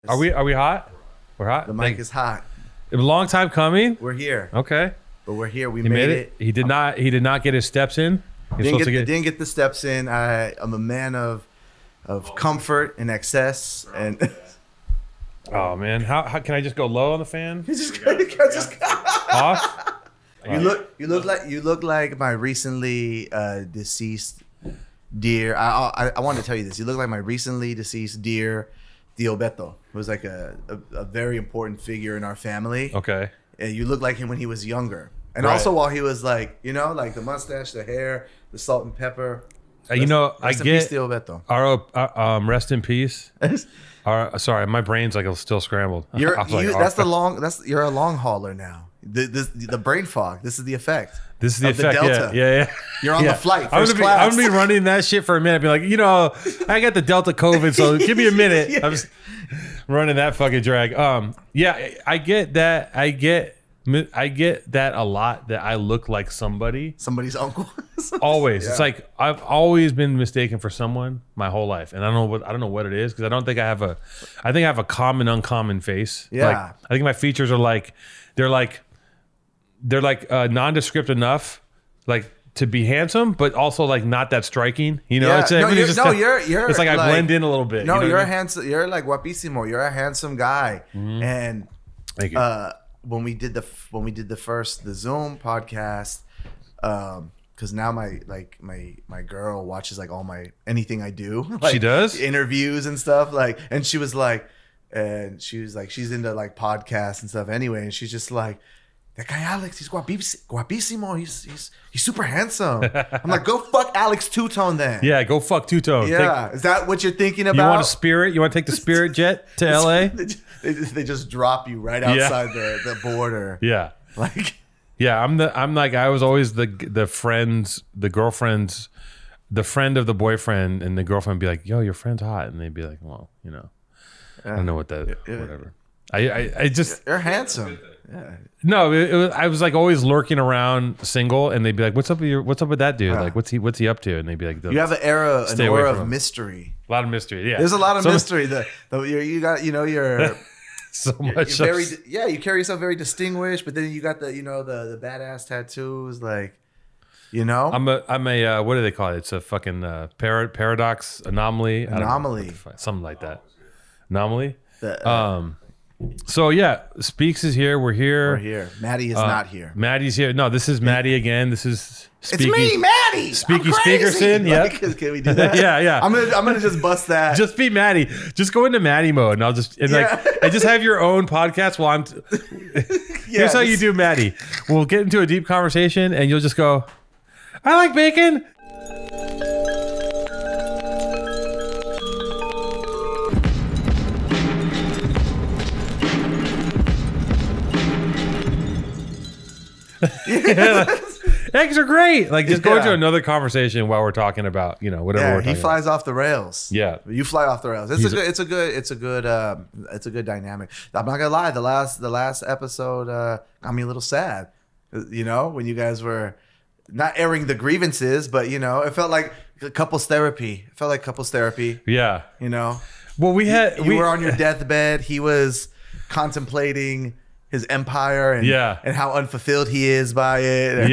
Are we hot? We're hot. The mic is hot. It was a long time coming. We're here. Okay. But we're here. We made it. He did not get his steps in. Didn't get the steps in. I'm a man of comfort and excess and oh man, how can I just go low on the fan? Off. You look like my recently deceased dear. I want to tell you this. You look like my recently deceased dear Tio Beto, who was like a very important figure in our family. Okay. And you look like him when he was younger. And right. Also while he was like, you know, like the mustache, the hair, the salt and pepper. I get peace, Tio Beto. Rest in peace. Sorry, my brain's like still scrambled. You're a long hauler now. The brain fog. This is the effect. This is the effect. The Delta. Yeah. You're on the flight. I'm gonna be running that shit for a minute. Be like, I got the Delta COVID, so give me a minute. Yeah. I'm just running that fucking drag. Yeah, I get that. I get that a lot. That I look like somebody's uncle. Always. Yeah. It's like I've always been mistaken for someone my whole life, and I don't know what it is because I don't think I have a. I think I have a common uncommon face. Yeah. Like, I think my features are like they're nondescript enough, like to be handsome, but also like not that striking. Yeah. It's you're. It's like I blend in a little bit. No, you're handsome. You're like guapísimo. You're a handsome guy, and thank you. When we did the Zoom podcast, because now my girl watches like all anything I do. Like, she does interviews and stuff and she was like, she's into like podcasts and stuff anyway, and she's just like, that guy Alex, he's guapísimo. He's super handsome. I'm like, go fuck Alex Two-Tone then. Yeah, go fuck Two-Tone. Yeah, is that what you're thinking about? You want a Spirit? You want to take the Spirit jet to LA? They just drop you right outside the border. Yeah, yeah. I was always the friends, the girlfriends, the friend of the boyfriend, and the girlfriend would be like, "Yo, your friend's hot," and they'd be like, "Well, I don't know what that, whatever." I just you're handsome. Yeah. No, I was like always lurking around single, and they'd be like, "What's up with that dude? Like, what's he up to?" And they'd be like, "You have an aura of mystery." A lot of mystery. Yeah, there's a lot of mystery. You're so much. You carry yourself very distinguished, but then you got the the badass tattoos, like. I'm a what do they call it? It's a fucking paradox anomaly, something like that. Anomaly. So yeah, Speaks is here. We're here. Maddie is not here. Maddie's here. No, this is Maddie again. This is It's me, Maddie. Speaky Speakerson. Yeah. Can we do that? yeah. I'm gonna just bust that. Just be Maddie. Just go into Maddie mode, and I'll just and just have your own podcast while I'm. Here's how you do Maddie. We'll get into a deep conversation, and you'll just go, "I like bacon." Eggs are great. Like just go into another conversation while we're talking about whatever we're talking about. He flies off the rails. Yeah, you fly off the rails. It's a good dynamic. I'm not gonna lie. The last episode got me a little sad. When you guys were not airing the grievances, but it felt like couples therapy. Yeah. Well, we were on your deathbed. He was contemplating his empire and how unfulfilled he is by it.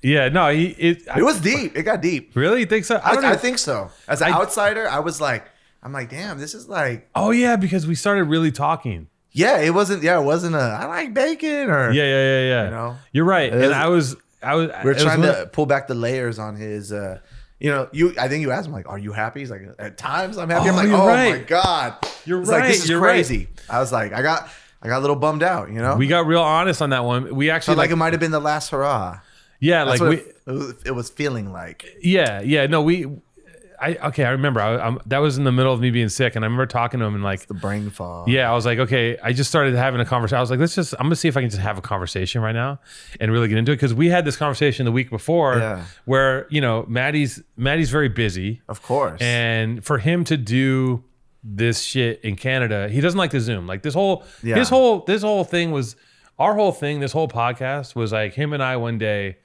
Yeah. No, it was deep. It got deep. Really? You think so? I think so. As an outsider, I'm like, damn, this is like. Oh yeah, because we started really talking. Yeah, it wasn't I like bacon or. Yeah. You're right. And I was. We're trying to pull back the layers on his. I think you asked him like, "Are you happy?" He's like, "At times I'm happy." I'm like, "Oh my god, you're right." Like, this is crazy. Right. I was like, I got a little bummed out. We got real honest on that one. We actually like it might have been the last hurrah. Yeah, that's it was feeling like. Yeah. No, I remember. That was in the middle of me being sick, and I remember talking to him and like it's the brain fog. Yeah, I was like, okay. I just started having a conversation. I was like, I'm gonna see if I can just have a conversation right now and really get into it because we had this conversation the week before, where Maddie's very busy, of course, and for him to do this shit in Canada, he doesn't like the Zoom. Like this whole thing was our whole thing. This whole podcast was like him and I one day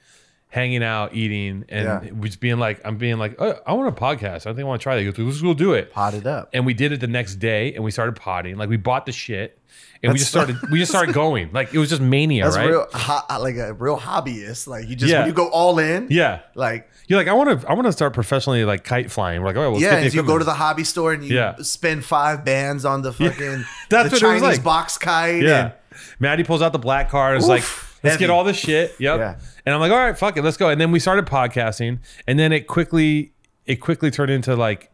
hanging out, eating, and just being like, I'm being like, oh, I want a podcast. I think I want to try that. He goes, let's go do it. Pot it up. And we did it the next day, and we started potting. Like we bought the shit, and we just started going. Like it was just mania, that's right? Like a real hobbyist. Like you just when you go all in. Yeah. Like you're like, I want to start professionally like kite flying. We're like, oh, well, and you go to the hobby store and you spend 5 bands on the fucking that's the what Chinese it was like. box kite. Yeah. Maddie pulls out the black card and is like, let's get all this shit. Yep. Yeah. And I'm like, all right, fuck it, let's go. And then we started podcasting, and then it quickly turned into like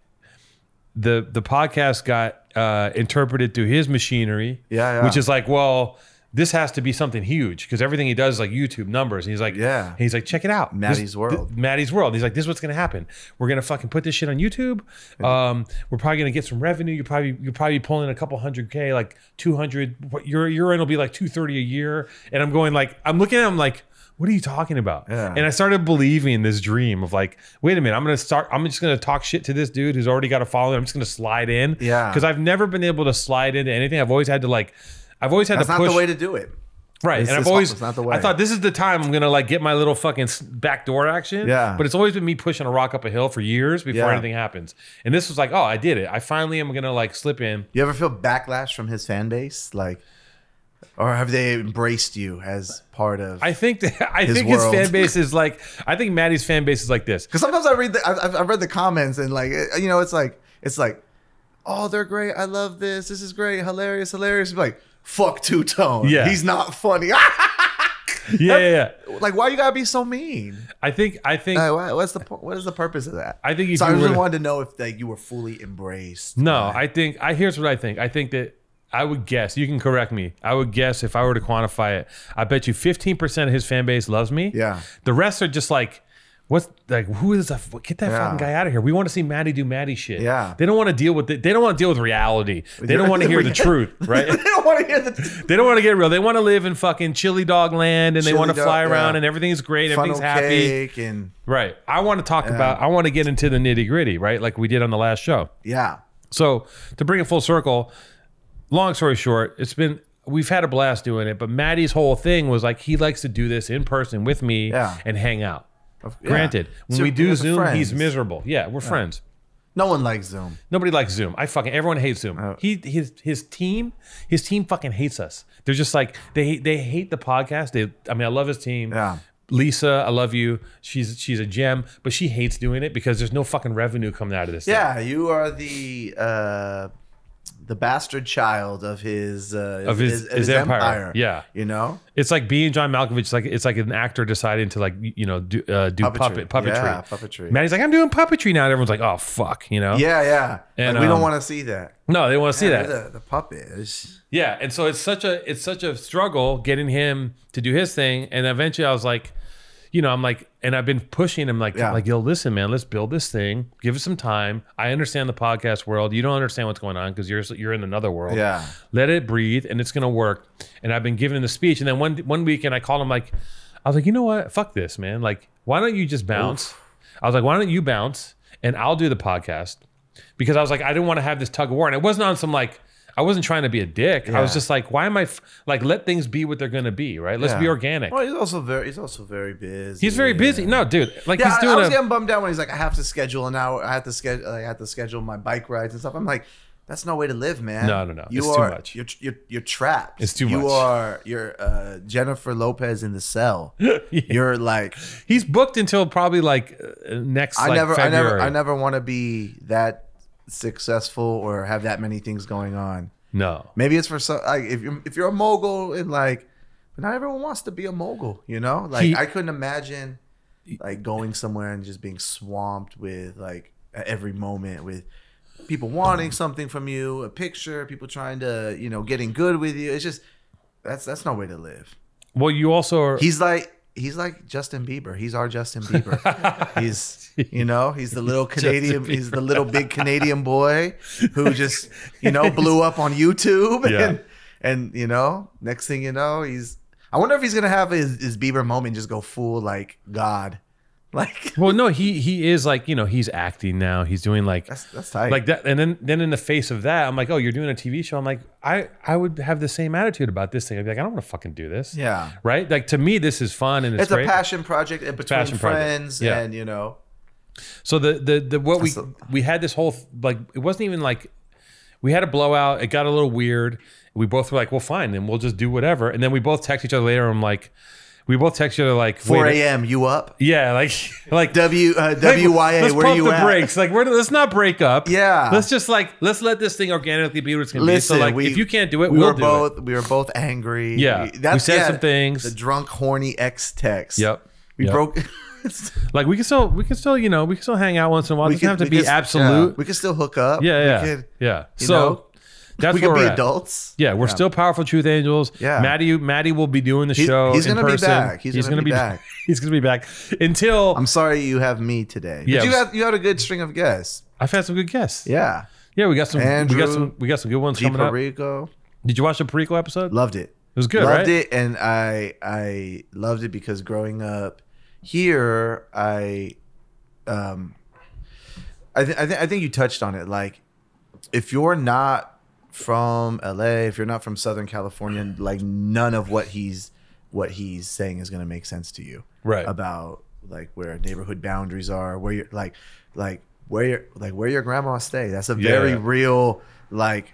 the podcast got interpreted through his machinery. Which is like, well, this has to be something huge because everything he does is like YouTube numbers. And he's like, he's like, check it out. Maddie's world. Maddie's world. He's like, this is what's gonna happen. We're gonna fucking put this shit on YouTube. We're probably gonna get some revenue. You're probably pulling a couple $100K, like 200. Your end will be like 230 a year. And I'm going like, I'm looking at him like, what are you talking about? And I started believing this dream of like, wait a minute, I'm just gonna talk shit to this dude who's already got a following. I'm just gonna slide in. Because I've never been able to slide into anything. I've always had to push. That's not the way to do it. Right. And I thought this is the time I'm going to like get my little fucking backdoor action. Yeah. But it's always been me pushing a rock up a hill for years before anything happens. And this was like, oh, I did it. I finally am going to like slip in. You ever feel backlash from his fan base? Like, or have they embraced you as part of I think his fan base is like, I think Maddie's fan base is like this. Because sometimes I've read the comments and like, you know, it's like, oh, they're great. I love this. This is great. Hilarious. Like, fuck Two-Tone. Yeah. He's not funny. yeah. Like, why you gotta be so mean? I think what is the purpose of that? I think so I really wanted to know if like you were fully embraced. No, here's what I think. I think that I would guess, you can correct me. I would guess if I were to quantify it, I bet you 15% of his fan base loves me. Yeah. The rest are just like, who is that? Get that fucking guy out of here. We want to see Maddie do Maddie shit. Yeah. They don't want to deal with it. They don't want to deal with reality. They don't want to hear the truth, right? They don't want to hear They don't want to get real. They want to live in fucking chili dog land, and they want to fly around and everything's great. Everything's happy. Right. I want to talk about, I want to get into the nitty gritty, right? Like we did on the last show. Yeah. So to bring it full circle, long story short, we've had a blast doing it, but Maddie's whole thing was like, he likes to do this in person with me and hang out. Granted, when we do Zoom, he's miserable. Yeah, we're friends. No one likes Zoom. Nobody likes Zoom. Everyone hates Zoom. His team fucking hates us. They're just like, they hate the podcast. I love his team. Yeah. Lisa, I love you. She's a gem, but she hates doing it because there's no fucking revenue coming out of this. Yeah, thing. You are the bastard child of his empire. Yeah, you know, it's like being John Malkovich. It's like an actor deciding to like do puppetry. Yeah, puppetry. Maddie's like, I'm doing puppetry now, and everyone's like, oh fuck, you know. Yeah. And like, we don't want to see that. No, they want to see that. The puppet. Yeah, and so it's such a struggle getting him to do his thing, and eventually I was like, you know, I'm like, and I've been pushing him like, yo, listen, man, let's build this thing. Give it some time. I understand the podcast world. You don't understand what's going on because you're in another world. Yeah. Let it breathe, and it's gonna work. And I've been giving him the speech, and then one weekend I called him like, I was like, you know what? Fuck this, man. Like, why don't you just bounce? I was like, why don't you bounce, and I'll do the podcast, because I was like, I didn't want to have this tug of war, and it wasn't on some like. I wasn't trying to be a dick. Yeah. I was just like, why am I like, let things be what they're gonna be, right? Let's be organic. Well, he's also very busy. He's very busy. No, dude, like he's doing. I was getting bummed out when he's like, I have to schedule an hour. I have to schedule my bike rides and stuff. I'm like, that's no way to live, man. No. It's too much. You're trapped. It's too much. You're Jennifer Lopez in the cell. You're like, he's booked until probably like next. February. I never want to be that successful or have that many things going on. No, maybe it's for some, like if you're a mogul, and like, but not everyone wants to be a mogul, you know. Like I couldn't imagine like going somewhere and just being swamped with like at every moment with people wanting something from you, a picture, people trying to, you know, getting good with you. It's just that's no way to live. Well, you also are. He's like Justin Bieber. He's our Justin Bieber. He's, you know, he's the little Canadian, he's the little big Canadian boy who just, you know, blew up on YouTube. And you know, next thing you know, I wonder if he's going to have his Bieber moment, just go full like God. Like, well, no, he is like, you know, he's acting now. He's doing like that's tight. Like that, and then in the face of that, I'm like, oh, you're doing a TV show. I'm like, I would have the same attitude about this thing. I'd be like, I don't want to fucking do this. Yeah. Right. Like to me, this is fun and it's a great. passion project between friends, and you know. So we had this whole like, it wasn't even like we had a blowout. It got a little weird. We both were like, well, fine, then we'll just do whatever. And then we both text each other later. I'm like. We both text each other like 4 a.m. You up? Yeah, like WYA. Let's where you pump the at? brakes. Like let's not break up. Yeah. Let's let this thing organically be what it's gonna be. So like, if you can't do it, we'll do it. We were both angry. Yeah, we said some things. The drunk, horny ex text. Yep. We broke. Like we can still you know we can still hang out once in a while. It doesn't have to be absolute. Yeah. We can still hook up. Yeah. So. That's we could be adults. Yeah, we're still powerful truth angels. Yeah, Maddie will be doing the show. He's gonna be back. He's gonna be back. He's gonna be back until. I'm sorry you have me today. Yeah, but you had a good string of guests. I've had some good guests. Yeah, we got some. Andrew, we got some good ones coming up. Perico. Did you watch the Perico episode? Loved it. It was good. Loved it, and I loved it because growing up here, I think you touched on it. Like, if you're not from LA, if you're not from Southern California, like none of what he's saying is going to make sense to you, right? About like where neighborhood boundaries are, where you're where your grandma stay. That's a very real like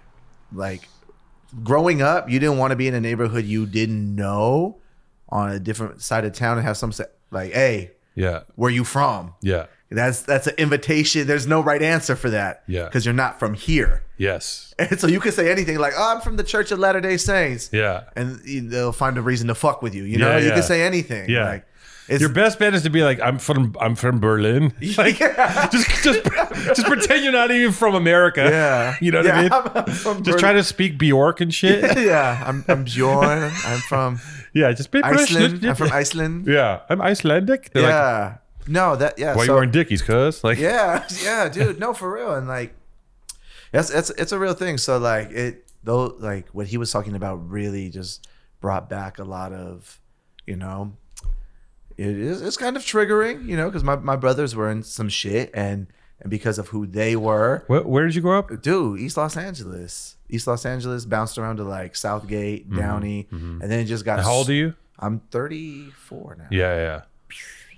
growing up. You didn't want to be in a neighborhood you didn't know on a different side of town and have some say like, hey, where you from? Yeah. That's an invitation. There's no right answer for that. Yeah. Because you're not from here. Yes. And so you can say anything like, oh, I'm from the Church of Latter-day Saints. Yeah. And they'll find a reason to fuck with you. You know, you can say anything. Yeah. Like, your best bet is to be like, I'm from Berlin. Like, just pretend you're not even from America. Yeah. You know what I mean? I'm from just try to speak Bjork and shit. Yeah. I'm Bjorn. I'm from just be Iceland. I'm from Iceland. Yeah. I'm Icelandic. They're like, no, why you wearing Dickies, cuz? Like, yeah, dude. No, for real. And like, it's a real thing. So like like what he was talking about really just brought back a lot of, you know, it's kind of triggering, you know, because my brothers were in some shit and because of who they were. Where did you grow up? Dude, East Los Angeles, bounced around to like Southgate, Downey, and then it just got. How old are you? I'm 34 now. Yeah.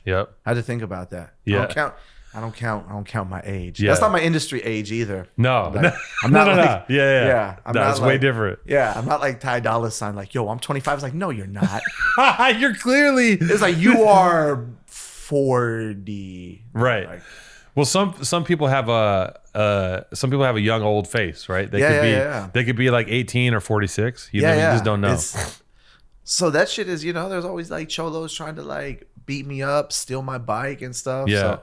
Yep. I had to think about that. Yeah. I don't count my age. Yeah. That's not my industry age either. No. Like, I'm not like, Yeah. It's way different. Yeah. I'm not like Ty Dolla $ign like, yo, I'm 25. It's like, no, you're not. You're clearly. It's like you are 40. Right. Like, well, some people have a young old face, right? They could be like 18 or 46. You just don't know. So that shit is, you know, there's always like cholos trying to like beat me up, steal my bike and stuff. Yeah. So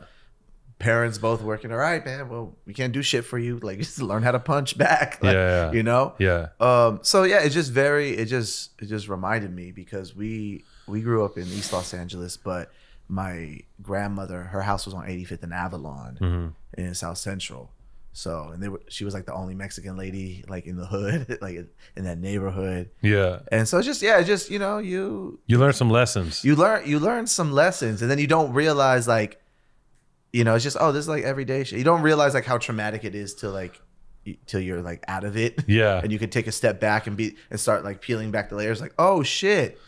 parents both working. All right, man. Well, we can't do shit for you. Like, just learn how to punch back. Like, you know. Yeah. So yeah, it just reminded me because we grew up in East Los Angeles, but my grandmother, her house was on 85th and Avalon in South Central. So, and she was like the only Mexican lady like in the hood, like in that neighborhood. Yeah. And so just you know, you learn some lessons. You learn some lessons, and then you don't realize like, you know, it's just, oh, this is like everyday shit. You don't realize like how traumatic it is till you're like out of it. Yeah. And you can take a step back and start like peeling back the layers. Like, oh shit,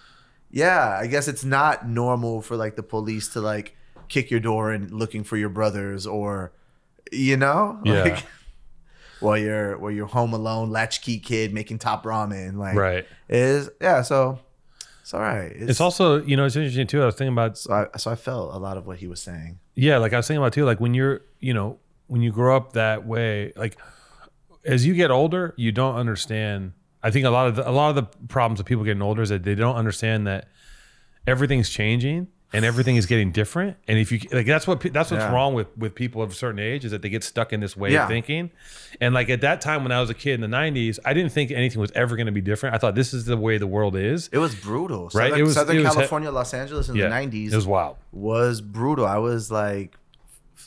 yeah, I guess it's not normal for like the police to like kick your door and looking for your brothers or. You know, like while you're home alone, latchkey kid making top ramen, like so it's all right. It's also, you know, it's interesting too. I was thinking about so I felt a lot of what he was saying. Yeah, like I was thinking about too. Like when you're, you know, when you grow up that way, like as you get older, you don't understand. I think a lot of the problems of people getting older is that they don't understand that everything's changing. And everything is getting different, and if you like, that's what's wrong with people of a certain age is that they get stuck in this way of thinking. And like at that time when I was a kid in the '90s, I didn't think anything was ever going to be different. I thought this is the way the world is. It was brutal, right? Southern California, Los Angeles in the '90s. It was wild. Was brutal. I was like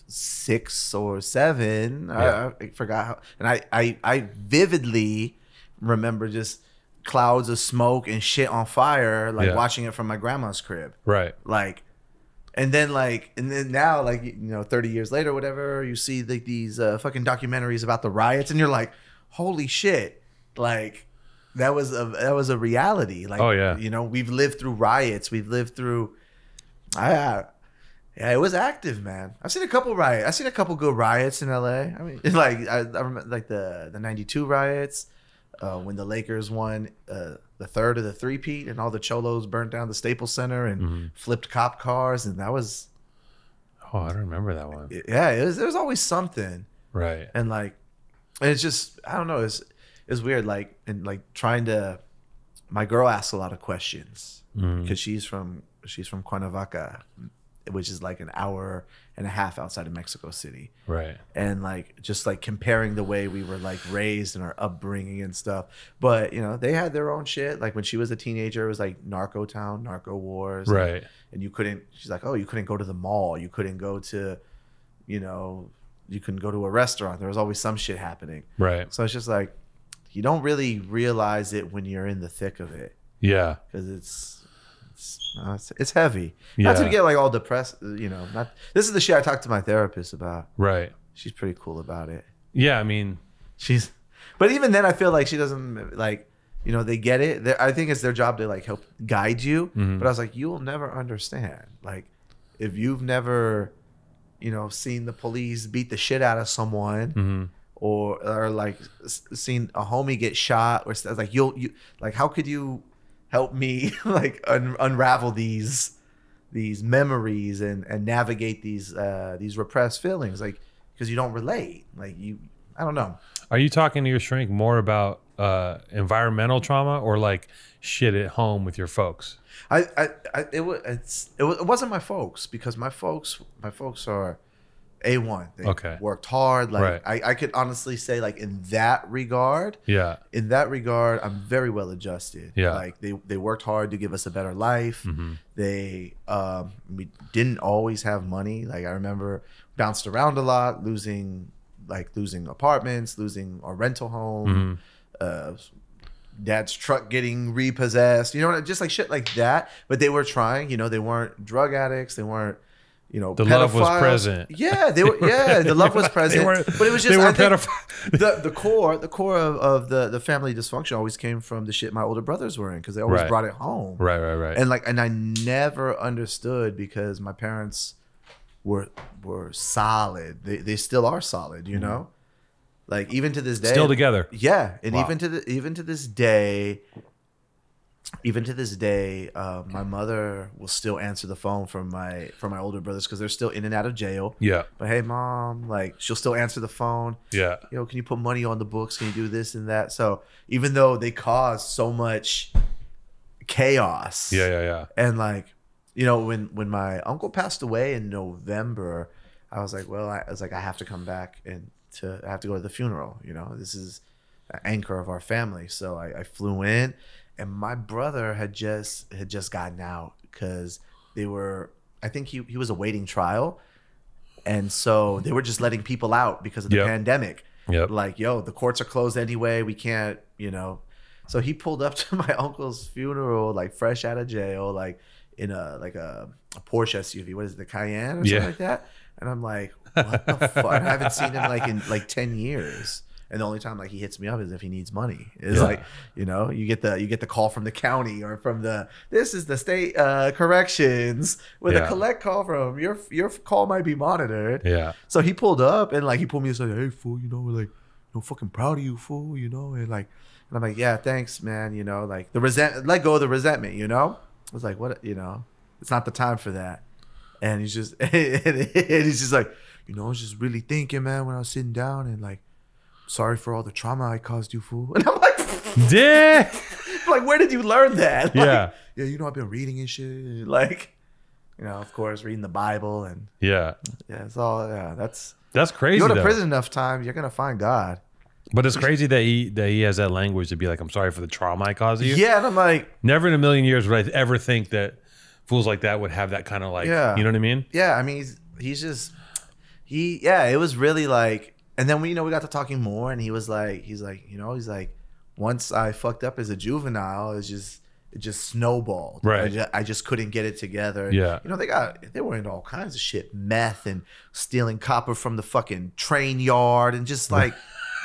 6 or 7. I forgot how, and I vividly remember just clouds of smoke and shit on fire, like watching it from my grandma's crib. Right. Like And then now, 30 years later, whatever, you see these fucking documentaries about the riots, and you're like, holy shit, like that was a reality. Like, oh yeah, we've lived through riots, we've lived through, yeah, it was active, man. I've seen a couple riots. I've seen a couple good riots in LA. I mean, like I remember like the '92 riots when the Lakers won the third of the three-peat, and all the cholos burnt down the Staples Center and flipped cop cars, and that was. Oh, I don't remember that one. Yeah, there was always something. Right. And like, it's just, I don't know. It's weird. Like, and like trying to. My girl asks a lot of questions because she's from Cuernavaca, which is like an hour and a half outside of Mexico City. Right. And like, just like comparing the way we were like raised and our upbringing and stuff. But, they had their own shit. Like when she was a teenager, it was like narco town, narco wars. Right. And you couldn't, she's like, oh, you couldn't go to the mall. You couldn't go to, you couldn't go to a restaurant. There was always some shit happening. Right. So it's just like, you don't really realize it when you're in the thick of it. Yeah. Because it's heavy. Yeah. Not to get like all depressed, this is the shit I talked to my therapist about. Right. She's pretty cool about it. Yeah, I mean, but even then I feel like she doesn't like, they get it. I think it's their job to like help guide you. But I was like, you will never understand. Like if you've never, seen the police beat the shit out of someone or like seen a homie get shot or stuff, like you like, how could you help me like unravel these memories and navigate these repressed feelings, like because you don't relate, like I don't know. Are you talking to your shrink more about environmental trauma or like shit at home with your folks? It wasn't my folks, because my folks are A1. They worked hard. Like I could honestly say, like in that regard, I'm very well adjusted. Yeah. Like they worked hard to give us a better life. They we didn't always have money. Like I remember bounced around a lot, losing apartments, losing our rental home, dad's truck getting repossessed, just like shit like that. But they were trying, they weren't drug addicts, they weren't, the pedophiles. Love was present. Yeah, they were. Yeah, the love was present. But it was just the core of the family dysfunction always came from the shit my older brothers were in, because they always brought it home. Right. And I never understood, because my parents were solid. They still are solid. Like even to this day, still together. Yeah, and wow. even to this day, my mother will still answer the phone from my older brothers, because they're still in and out of jail. Yeah. But hey, mom, like she'll still answer the phone. Yeah. Can you put money on the books? Can you do this and that? So even though they caused so much chaos. Yeah. And like, when my uncle passed away in November, I was like, I have to come back and I have to go to the funeral. This is an anchor of our family. So I flew in. And my brother had just gotten out, because I think he was awaiting trial. And so they were just letting people out because of the pandemic. Yep. Like, the courts are closed anyway. We can't, So he pulled up to my uncle's funeral, like fresh out of jail, like in a Porsche SUV. What is it, the Cayenne or something like that? And I'm like, what the fuck? I haven't seen him like in like 10 years. And the only time like he hits me up is if he needs money. It's like, you get the call from the county or from this is the state corrections with a collect call from your call might be monitored. Yeah. So he pulled up and like he pulled me aside, hey fool, we're like, fucking proud of you, fool, and like, and I'm like, yeah, thanks, man, like let go of the resentment, I was like, what, it's not the time for that. And he's just like, I was just really thinking, man, when I was sitting down, and like, sorry for all the trauma I caused you, fool. And I'm like, yeah. Like, where did you learn that? Like, yeah, I've been reading and shit. Like, of course, reading the Bible and it's all that's crazy. You go to prison enough time, you're gonna find God. But it's crazy that he has that language to be like, I'm sorry for the trauma I caused you. Yeah, and I'm like, never in a million years would I ever think that fools like that would have that kind of like, you know what I mean? Yeah, I mean, it was really like. And then we got to talking more, and he's like, once I fucked up as a juvenile, it's just it just snowballed. Right. I just couldn't get it together. Yeah. You know, they were into all kinds of shit, meth and stealing copper from the fucking train yard and just like.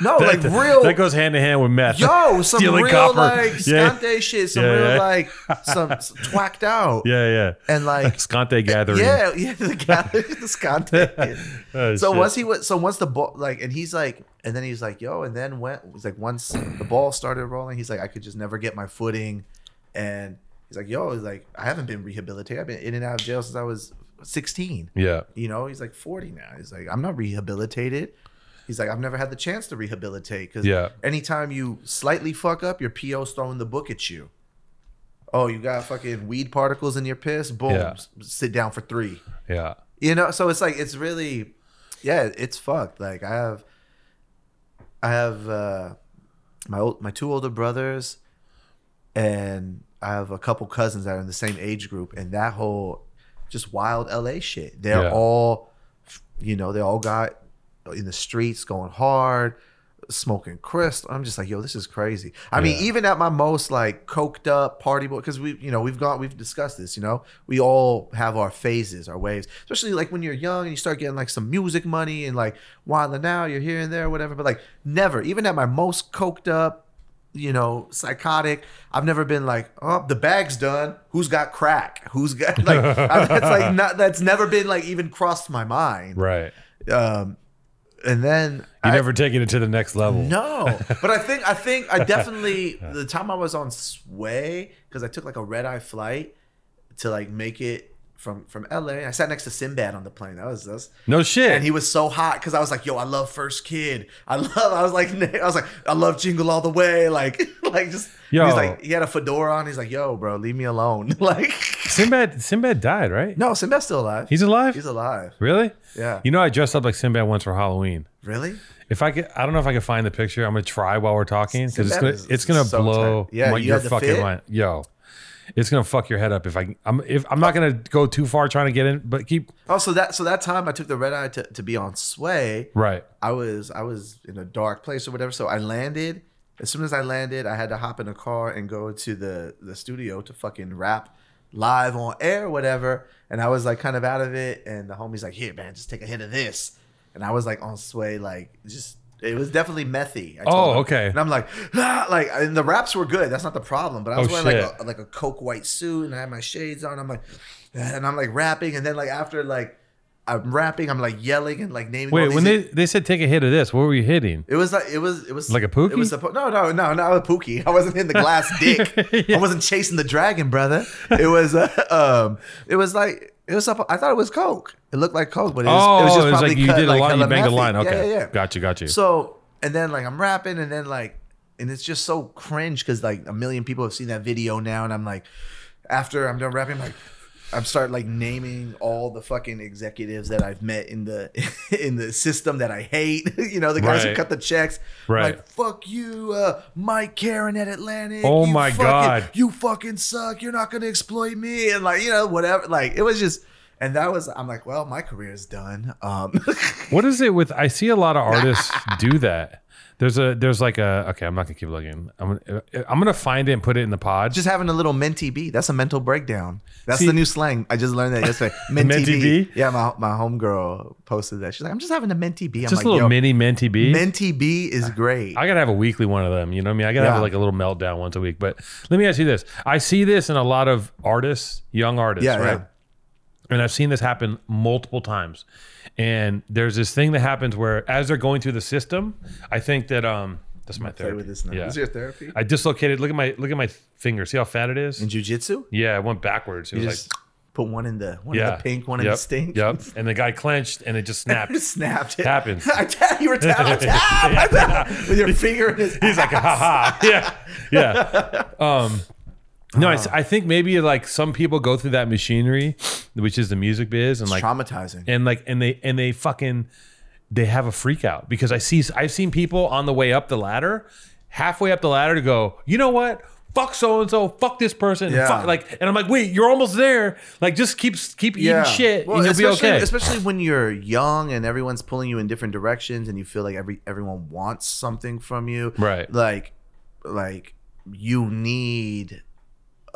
No, like real. That goes hand in hand with meth. Yo, some Stealing real copper. like Scante shit. Some real like some twacked out. Yeah. And like Scante gathering. Yeah, the gathering, the Scante. Once the ball and he's like, and then he's like, yo, and then he's like, once the ball started rolling, he's like, I could just never get my footing, and he's like, yo, he's like, I haven't been rehabilitated. I've been in and out of jail since I was 16. Yeah. You know, he's like 40 now. He's like, I'm not rehabilitated. He's like, I've never had the chance to rehabilitate because anytime you slightly fuck up, your PO's throwing the book at you. Oh, you got fucking weed particles in your piss? Boom, sit down for 3. Yeah. You know, so it's like, it's really, it's fucked. Like I have my 2 older brothers, and I have a couple cousins that are in the same age group, and that whole just wild LA shit. They're all, you know, they all got in the streets going hard, smoking crystal. I'm just like, yo, this is crazy. I mean, even at my most like coked up party boy, because we've discussed this, you know, we all have our phases, our waves, especially like when you're young and you start getting like some music money and like wilding out, you're here and there, whatever. But like never, even at my most coked up, you know, psychotic, I've never been like, oh, the bag's done. Who's got crack? Who's got like, that's never been like even crossed my mind. Right. And then you never taken it to the next level. No, but I think I definitely the time I was on Sway, because I took like a red eye flight to like make it from LA. I sat next to Sinbad on the plane. That was no shit. And he was so hot because I was like, yo, I love First Kid. I was like, I love Jingle All the Way. Like just yo. He's like, he had a fedora on. He's like, yo, bro, leave me alone. Like Sinbad died, right? No, Sinbad's still alive. He's alive? He's alive. Really? Yeah. You know, I dressed up like Sinbad once for Halloween. Really? If I don't know if I can find the picture. I'm gonna try while we're talking because it's gonna so blow your fucking fit? mind. Yo, it's gonna fuck your head up if I'm not gonna go too far trying to get in, but keep. Oh, so that time I took the red eye to be on Sway. Right. I was in a dark place or whatever. So I landed. As soon as I landed, I had to hop in a car and go to the studio to fucking rap live on air or whatever. And I was like kind of out of it. And the homie's like, here, man, just take a hit of this. And I was like on Sway, like it was definitely methy. Okay. And I'm like, and the raps were good. That's not the problem. But I was wearing like a Coke white suit and I had my shades on. I'm like rapping. And then like after like I'm rapping, I'm like yelling and like naming. Wait, when they said take a hit of this, what were you hitting? It was like a pookie. It was no, not a pookie. I wasn't hitting the glass dick. I wasn't chasing the dragon, brother. It was I thought it was Coke. It looked like Coke, but it was just probably like you did a line, you banged a line. Okay, yeah. Got you. So and then like I'm rapping, and then like, and it's just so cringe because like a million people have seen that video now, and I'm like, after I'm done rapping, I'm start like naming all the fucking executives that I've met in the system that I hate. You know, the guys who cut the checks. Right. Like, fuck you, Mike Karen at Atlantic. Oh my God. You fucking suck. You're not gonna exploit me. And like, you know, whatever. Like it was just, and that was, I'm like, well, my career is done. What is it with, I see a lot of artists do that. There's like a, okay, I'm not gonna keep looking. I'm gonna find it and put it in the pod. Just having a little mentee beat. That's a mental breakdown. That's the new slang. I just learned that yesterday. Mentee beat? Yeah, my homegirl posted that. She's like, I'm just having a mentee beat. I'm just like, a little mini mentee beat. Mentee beat is great. I gotta have a weekly one of them. You know what I mean? I gotta have like a little meltdown once a week. But let me ask you this. I see this in a lot of artists, young artists, right? Yeah. And I've seen this happen multiple times. And there's this thing that happens where as they're going through the system, I think that that's my therapy. Play with this now. Yeah. This is your therapy? I dislocated. Look at my finger. See how fat it is? In jiu-jitsu? Yeah, it went backwards. It was just put one in the pink, one in the stink. Yep. And the guy clenched and it just snapped. It snapped. It happens. You were tapping with your finger in his ass. He's like, haha. Yeah. No, I think maybe like some people go through that machinery, which is the music biz, and it's like traumatizing, and like and they fucking they have a freak out because I've seen people on the way up the ladder, halfway up the ladder to go, you know what? Fuck so and so, fuck this person, and I'm like, wait, you're almost there. Like, just keep eating shit, and you'll be okay. Especially when you're young and everyone's pulling you in different directions, and you feel like everyone wants something from you, right? Like you need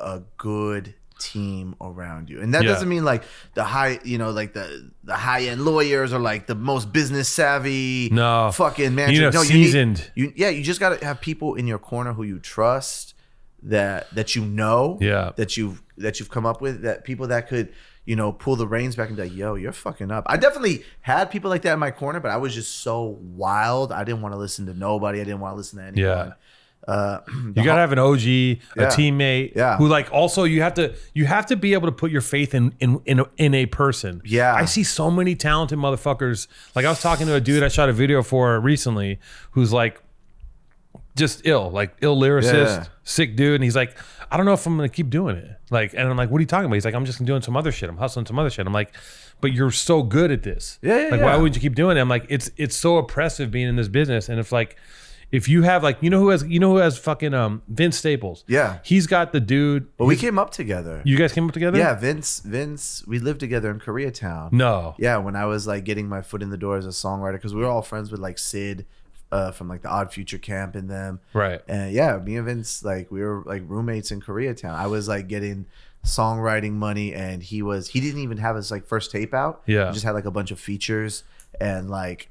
a good team around you, and that doesn't mean like the high, like the high end lawyers or like the most business savvy. No, fucking man. No, seasoned. You just gotta have people in your corner who you trust, that you've come up with, that people that could pull the reins back and be like, yo, you're fucking up. I definitely had people like that in my corner, but I was just so wild. I didn't want to listen to nobody. I didn't want to listen to anyone. Yeah. You gotta have an OG, a teammate, who like also you have to be able to put your faith in a person. Yeah, I see so many talented motherfuckers. Like I was talking to a dude I shot a video for recently, who's like just ill lyricist, sick dude, and he's like, I don't know if I'm gonna keep doing it. Like, and I'm like, what are you talking about? He's like, I'm just doing some other shit. I'm hustling some other shit. I'm like, but you're so good at this. Why would you keep doing it? I'm like, it's so oppressive being in this business, and if you have like, who has fucking Vince Staples? Yeah. He's got the dude. Well, we came up together. You guys came up together? Yeah, Vince, we lived together in Koreatown. No. Yeah, when I was like getting my foot in the door as a songwriter, because we were all friends with like Sid from like the Odd Future Camp and them. Right. And yeah, me and Vince, like we were like roommates in Koreatown. I was like getting songwriting money, and he didn't even have his like first tape out. Yeah. He just had like a bunch of features, and that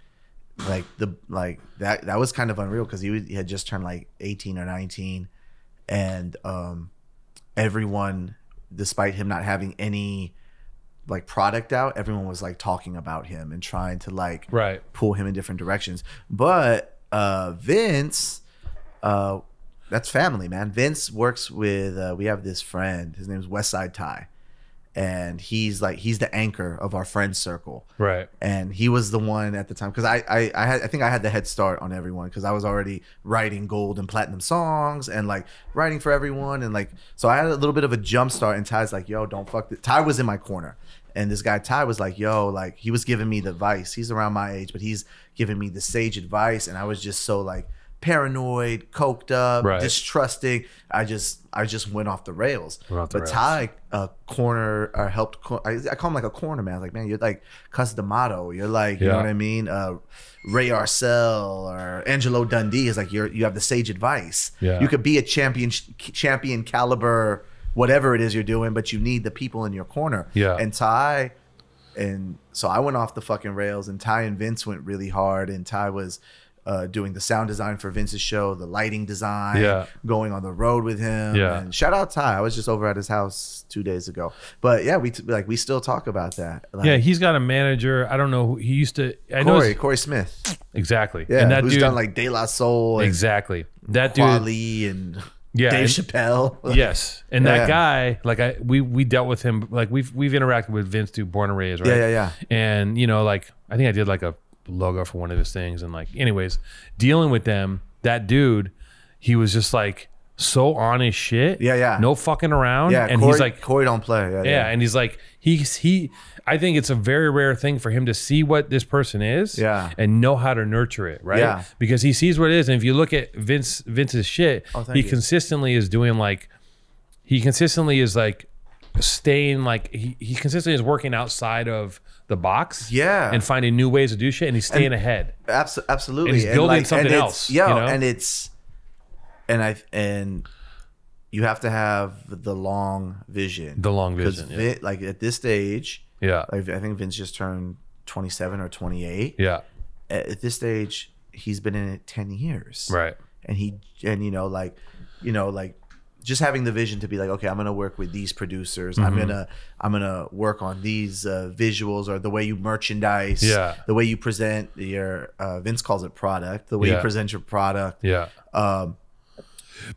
was kind of unreal, because he had just turned like 18 or 19, and everyone, despite him not having any like product out, everyone was like talking about him and trying to like pull him in different directions. But Vince, that's family, man. Vince works with we have this friend, his name is Westside Ty, and he's the anchor of our friend circle, right? And he was the one at the time, because I think I had the head start on everyone, because I was already writing gold and platinum songs and like writing for everyone, and like so I had a little bit of a jump start. And Ty's like, yo, don't fuck this. Ty was in my corner, and this guy Ty was like, yo, like he was giving me the advice. He's around my age, but he's giving me the sage advice, and I was just so like paranoid, coked up, distrusting. I just went off the rails. But Ty I call him like a corner man. Like, man, you're like Cus D'Amato. You're like, you know what I mean? Ray Arcel or Angelo Dundee is like, you have the sage advice. You could be a champion caliber, whatever it is you're doing, but you need the people in your corner. And Ty, and so I went off the fucking rails, and Ty and Vince went really hard, and Ty was doing the sound design for Vince's show, the lighting design, going on the road with him. And shout out Ty. I was just over at his house 2 days ago. But yeah, we still talk about that. Like, he's got a manager. I don't know who he used to. Corey Smith. Exactly. Yeah, and that who's dude done like De La Soul. Exactly. That Quali dude. And Dave Chappelle. Yes. And that guy, like we dealt with him. Like we've interacted with Vince through Born and Raised, right? Yeah. And like I think I did like a logo for one of his things, and like anyways, dealing with them, that dude, he was just like so on his shit, no fucking around, and Corey, he's like, Corey don't play, and he's like, he I think it's a very rare thing for him to see what this person is, and know how to nurture it, right? Because he sees what it is, and if you look at Vince's shit, he consistently is doing like, he consistently is like staying like he consistently is working outside of the box, and finding new ways to do shit, and he's staying ahead. Absolutely, and he's building something else. And you have to have the long vision. Like at this stage, like I think Vince just turned 27 or 28. At this stage, he's been in it 10 years. Right. And just having the vision to be like, okay, I'm gonna work with these producers. I'm gonna work on these visuals, or the way you merchandise, the way you present your Vince calls it product, the way you present your product.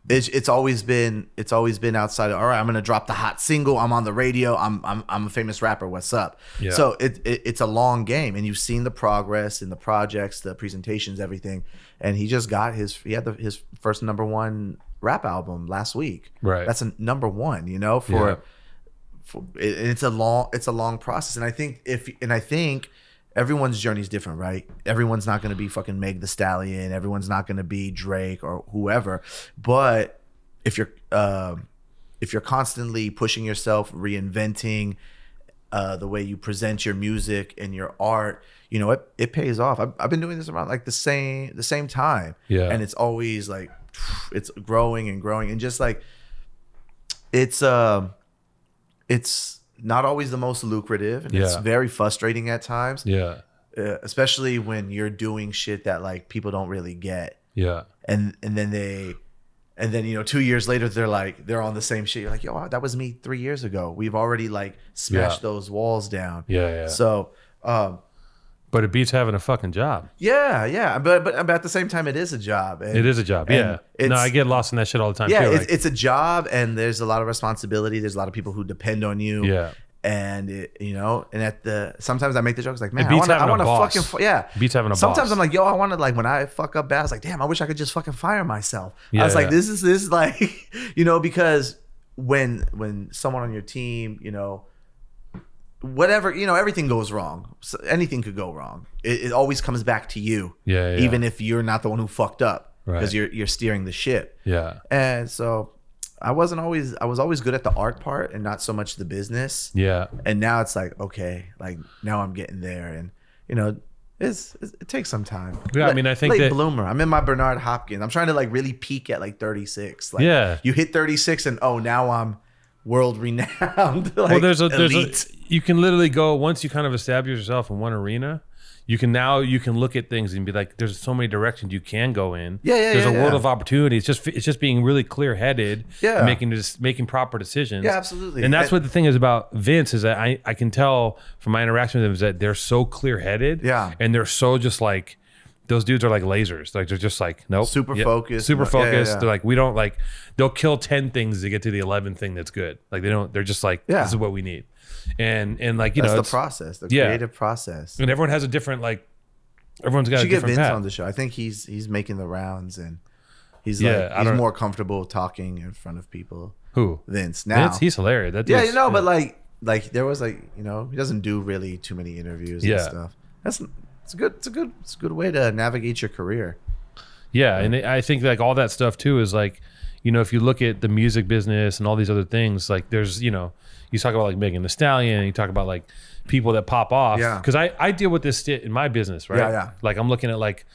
It's always been outside of, all right, I'm gonna drop the hot single, I'm on the radio, I'm a famous rapper, what's up? So it's a long game, and you've seen the progress in the projects, the presentations, everything. And he just got his first #1 rap album last week. Right. That's a #1, for it's a long process. And I think everyone's journey is different, right? Everyone's not going to be fucking Meg the Stallion. Everyone's not going to be Drake or whoever. But if you're constantly pushing yourself, reinventing the way you present your music and your art, it pays off. I've been doing this around like the same time, and it's always like it's growing and growing, and just like It's not always the most lucrative, and it's very frustrating at times. Yeah. Especially when you're doing shit that like people don't really get. Yeah. And then, you know, 2 years later, they're on the same shit. You're like, yo, wow, that was me 3 years ago. We've already like smashed those walls down. Yeah. So, but it beats having a fucking job. Yeah. But at the same time, it is a job. And, it is a job. Yeah. No, I get lost in that shit all the time. Yeah. Too. It's a job, and there's a lot of responsibility. There's a lot of people who depend on you. Yeah. And sometimes I make the jokes like, man, I want to fucking beats having a sometimes boss. I'm like, yo, I want to, like, when I fuck up bad, I was like, damn, I wish I could just fucking fire myself. Yeah, I was like, this is like, you know, because when someone on your team, you know, whatever, you know, everything goes wrong. So anything could go wrong. It always comes back to you. Yeah. Even if you're not the one who fucked up, because right. you're steering the ship. Yeah. And so I was always good at the art part and not so much the business. Yeah. And now it's like, okay, like now I'm getting there, and you know, it takes some time. Yeah, I mean, I think late that bloomer. I'm in my Bernard Hopkins. I'm trying to like really peak at like 36. Like, yeah. You hit 36 and now I'm world renowned. Like, well, there's you can literally go, once you kind of establish yourself in one arena, you can look at things and be like, there's so many directions you can go in. There's a world of opportunity. It's just being really clear headed. Yeah. And making proper decisions. Yeah, absolutely. And that's what the thing is about Vince, is that I can tell from my interaction with them is that they're so clear headed. Yeah. And they're so just like, those dudes are like lasers. Like, they're just like, nope. Super focused. Super focused. Yeah. They're like, we don't like, they'll kill 10 things to get to the 11th thing that's good. Like, they're just like, this is what we need. And like, you know, that's the process, the creative process. And everyone has a different, like, everyone's got a different Vince path. on the show. I think he's making the rounds, and he's more comfortable talking in front of people. Who? Vince. Now he's hilarious. That you know, but like there was like, you know, he doesn't do really too many interviews and stuff. It's a good way to navigate your career. Yeah, and I think like all that stuff too is like, you know, if you look at the music business and all these other things, like there's, you know, you talk about like Megan Thee Stallion, you talk about like people that pop off. Yeah. Because I deal with this in my business, right? Yeah. Like I'm looking at like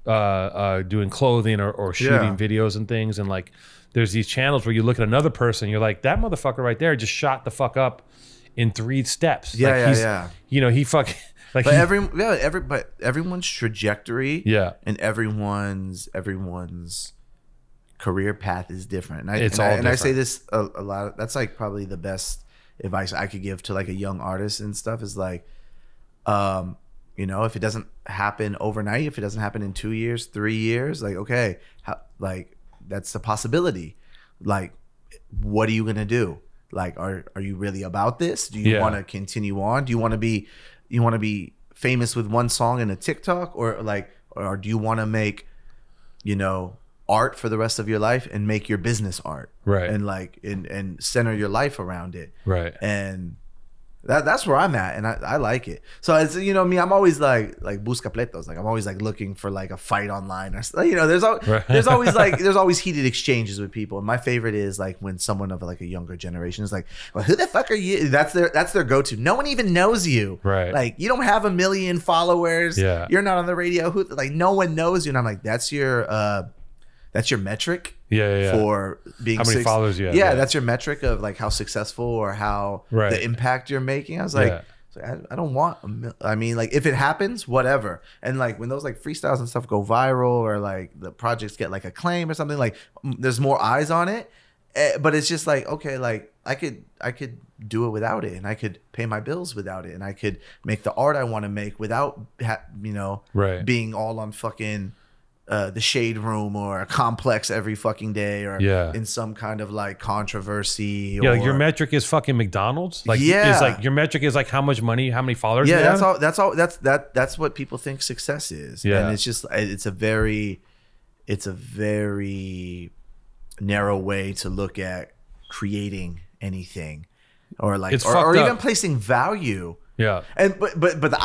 doing clothing or shooting videos and things, and like there's these channels where you look at another person, you're like, that motherfucker right there just shot the fuck up in 3 steps. Yeah. You know, he fucking like, but everyone's trajectory, and everyone's career path is different. And I say this a lot. That's like probably the best advice I could give to like a young artist and stuff is like, you know, if it doesn't happen overnight, if it doesn't happen in 2 years, 3 years, like, okay, like that's a possibility. Like, what are you gonna do? Like, are you really about this? Do you want to continue on? Do you want to be famous with one song in a TikTok, or do you want to make, you know, art for the rest of your life and make your business art, right? And like and center your life around it, right? And that's where I'm at, and I like it. So it's, you know, me, I'm always like buscapletos, like I'm always like looking for like a fight online, or, you know, there's always heated exchanges with people. And my favorite is like when someone of like a younger generation is like, well, who the fuck are you? That's their go-to. No one even knows you, right? Like, you don't have 1 million followers. Yeah, you're not on the radio. Like, no one knows you. And I'm like, that's your metric. For being how many followers you have. Yeah, that's your metric of like how successful or how the impact you're making. I was like, I don't want I mean, like, if it happens, whatever. And like when those like freestyles and stuff go viral, or like the projects get like acclaim or something, like there's more eyes on it. But it's just like, okay, like I could do it without it, and I could pay my bills without it, and I could make the art I want to make without you know, being all on fucking the shade room or a complex every fucking day, or in some kind of like controversy. Yeah, like your metric is fucking McDonald's. Like, is like your metric is like how much money, how many followers. Yeah, that's what people think success is. Yeah, and it's just it's a very narrow way to look at creating anything, or like or even placing value. Yeah. And but the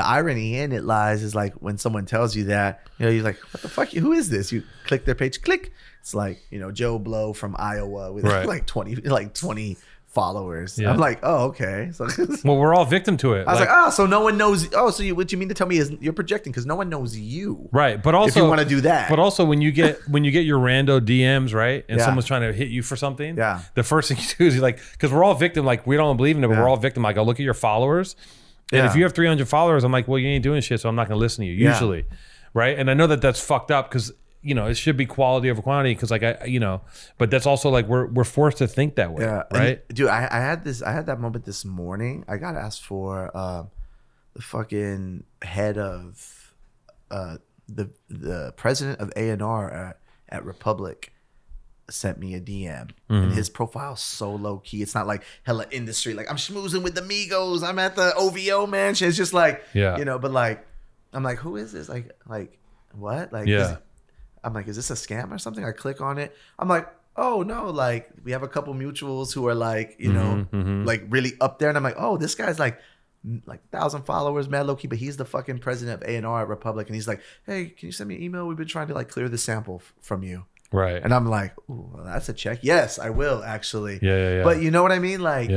irony in it lies is like when someone tells you that, you know, you're like, what the fuck? Who is this? You click their page, click. It's like, you know, Joe Blow from Iowa with like 20 followers. I'm like, oh, okay. So well, we're all victim to it. I was like, oh, so no one knows. Oh, so what you mean to tell me is you're projecting because no one knows you, right? But also, if you want to do that, but also when you get your rando DMs, right, and someone's trying to hit you for something, the first thing you do is you're like, because we're all victim. Like we don't believe in it, but we're all victim. Like I'll look at your followers, and if you have 300 followers, I'm like, well, you ain't doing shit, so I'm not gonna listen to you usually, right? And I know that that's fucked up because. You know, it should be quality over quantity because, like, but that's also like we're forced to think that way, right? And, dude, I had that moment this morning. I got asked for the fucking head of the president of A&R at Republic sent me a DM, and his profile so low key. It's not like hella industry. Like I'm schmoozing with the Migos. I'm at the OVO mansion. It's just like, but like, I'm like, who is this? Like what? Like, I'm like, is this a scam or something? I click on it. I'm like, oh no, like we have a couple mutuals who are like, like really up there. And I'm like, oh, this guy's like 1,000 followers, mad low key, but he's the fucking president of A&R at Republic. And he's like, hey, can you send me an email? We've been trying to like clear the sample from you. Right. And I'm like, ooh, well, that's a check. Yes, I will actually. Yeah. But you know what I mean? Like,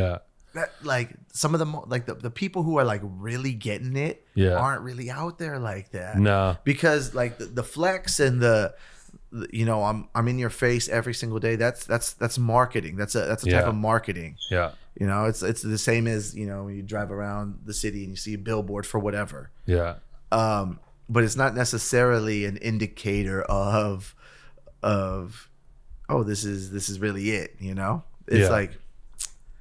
that, like some of the like the people who are like really getting it aren't really out there like that. No, because like the flex and the I'm in your face every single day. That's marketing. That's a type of marketing. Yeah, it's the same as when you drive around the city and you see a billboard for whatever. Yeah, but it's not necessarily an indicator of oh, this is really it. It's like.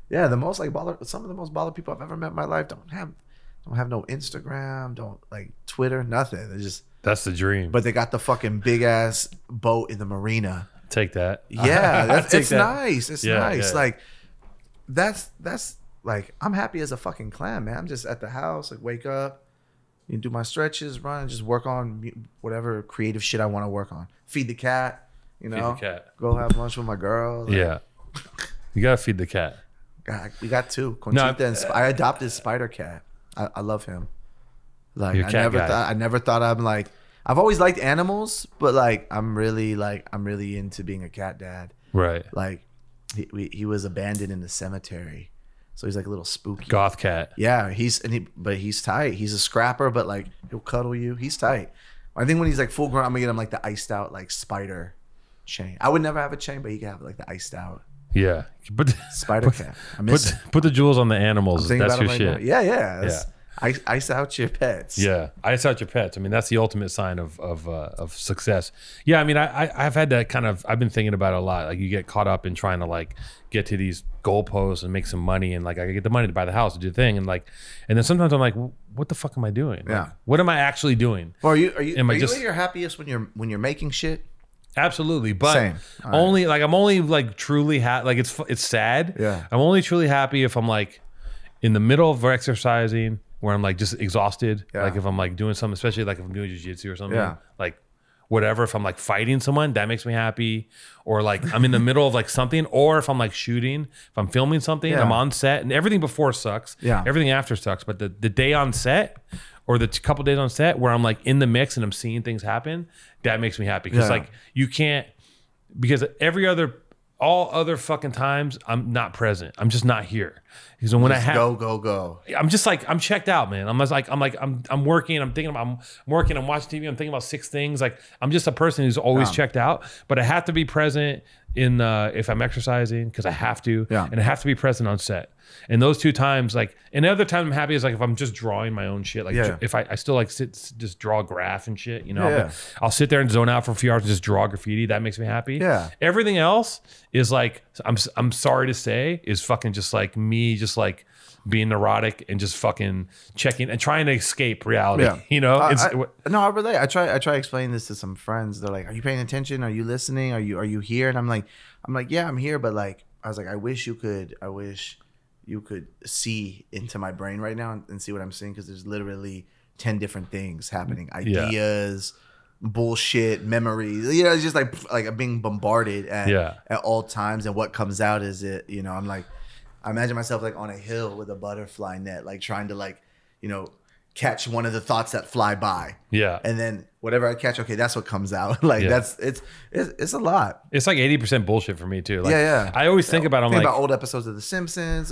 Yeah, the most like baller, some of the most baller people I've ever met in my life don't have no Instagram, don't like Twitter, nothing. They just that's the dream. But they got the fucking big ass boat in the marina. Take that. Yeah, it's nice. It's nice. Yeah. Like that's like I'm happy as a fucking clown, man. I'm just at the house, like wake up, do my stretches, run, and just work on whatever creative shit I want to work on. Feed the cat, Feed the cat. Go have lunch with my girl. Like, yeah, you gotta feed the cat. We got two. Conchita I adopted Spider Cat. I love him. Like I never thought I'm like I've always liked animals, but like I'm really into being a cat dad. Right. Like he was abandoned in the cemetery, so he's like a little spooky goth cat. Yeah, but he's tight. He's a scrapper, but like he'll cuddle you. He's tight. I think when he's like full grown, I'm gonna get him like the iced out like spider chain. I would never have a chain, but he could have like the iced out. Yeah, but Spider Cat. Put the jewels on the animals. That's your shit. Yeah. Ice out your pets. Yeah, ice out your pets. I mean, that's the ultimate sign of success. Yeah, I mean, I've had that kind of. I've been thinking about it a lot. Like you get caught up in trying to like get to these goalposts and make some money, and like I get the money to buy the house to do the thing, and then sometimes I'm like, what the fuck am I doing? Yeah. Like, what am I actually doing? Well, are you at your happiest when you're making shit? Absolutely, but only like I'm only like truly happy. Like it's sad. Yeah, I'm only truly happy if I'm like in the middle of exercising where I'm like just exhausted. Yeah. Like if I'm like doing something, especially like if I'm doing jiu-jitsu or something. Yeah. Like whatever. If I'm like fighting someone, that makes me happy. Or like I'm in the middle of like something. Or if I'm like shooting, if I'm filming something, I'm on set, and everything before sucks. Yeah. Everything after sucks. But the day on set. Or the couple days on set where I'm like in the mix and I'm seeing things happen, that makes me happy. Because like you can't, because all other fucking times I'm not present. I'm just not here. Because when I have go, I'm just like I'm checked out, man. I'm working. I'm thinking about I'm working. I'm watching TV. I'm thinking about 6 things. Like I'm just a person who's always checked out. But I have to be present in if I'm exercising because I have to, and I have to be present on set. And those 2 times, like, and the other time I'm happy is like if I'm just drawing my own shit. Like if I still like just draw a graph and shit, I'll sit there and zone out for a few hours and just draw graffiti. That makes me happy. Yeah. Everything else is like I'm sorry to say is fucking just like me just like being neurotic and just fucking checking and trying to escape reality. Yeah. No, I relate. I try explaining this to some friends. They're like, "Are you paying attention? Are you listening? Are you here?" And I'm like, "Yeah, I'm here." But like, I was like, I wish you could see into my brain right now and see what I'm seeing, because there's literally 10 different things happening. Ideas, bullshit, memories. It's just like I'm being bombarded at all times, and what comes out is it. I'm like, I imagine myself like on a hill with a butterfly net, like trying to like, catch one of the thoughts that fly by. Yeah. And then whatever I catch, okay, that's what comes out. Like it's a lot. It's like 80% bullshit for me too. Like, yeah. I always think about old episodes of The Simpsons,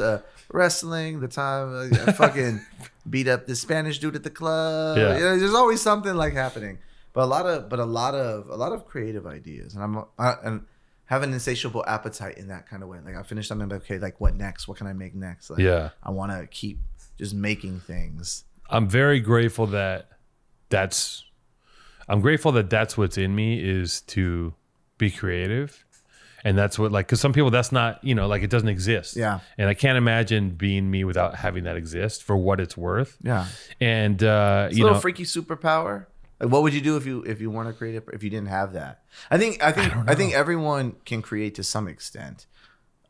wrestling, the time I fucking beat up this Spanish dude at the club. Yeah. There's always something like happening. But a lot of creative ideas. And and have an insatiable appetite in that kind of way. Like I finished something, okay, like what next? What can I make next? Like, I want to keep just making things. I'm very grateful that's what's in me, is to be creative. And that's what, like, because some people, that's not, like, it doesn't exist. Yeah. And I can't imagine being me without having that exist, for what it's worth. Yeah. And it's a little freaky superpower. Like, what would you do if you weren't a creative, if you didn't have that? I think everyone can create to some extent,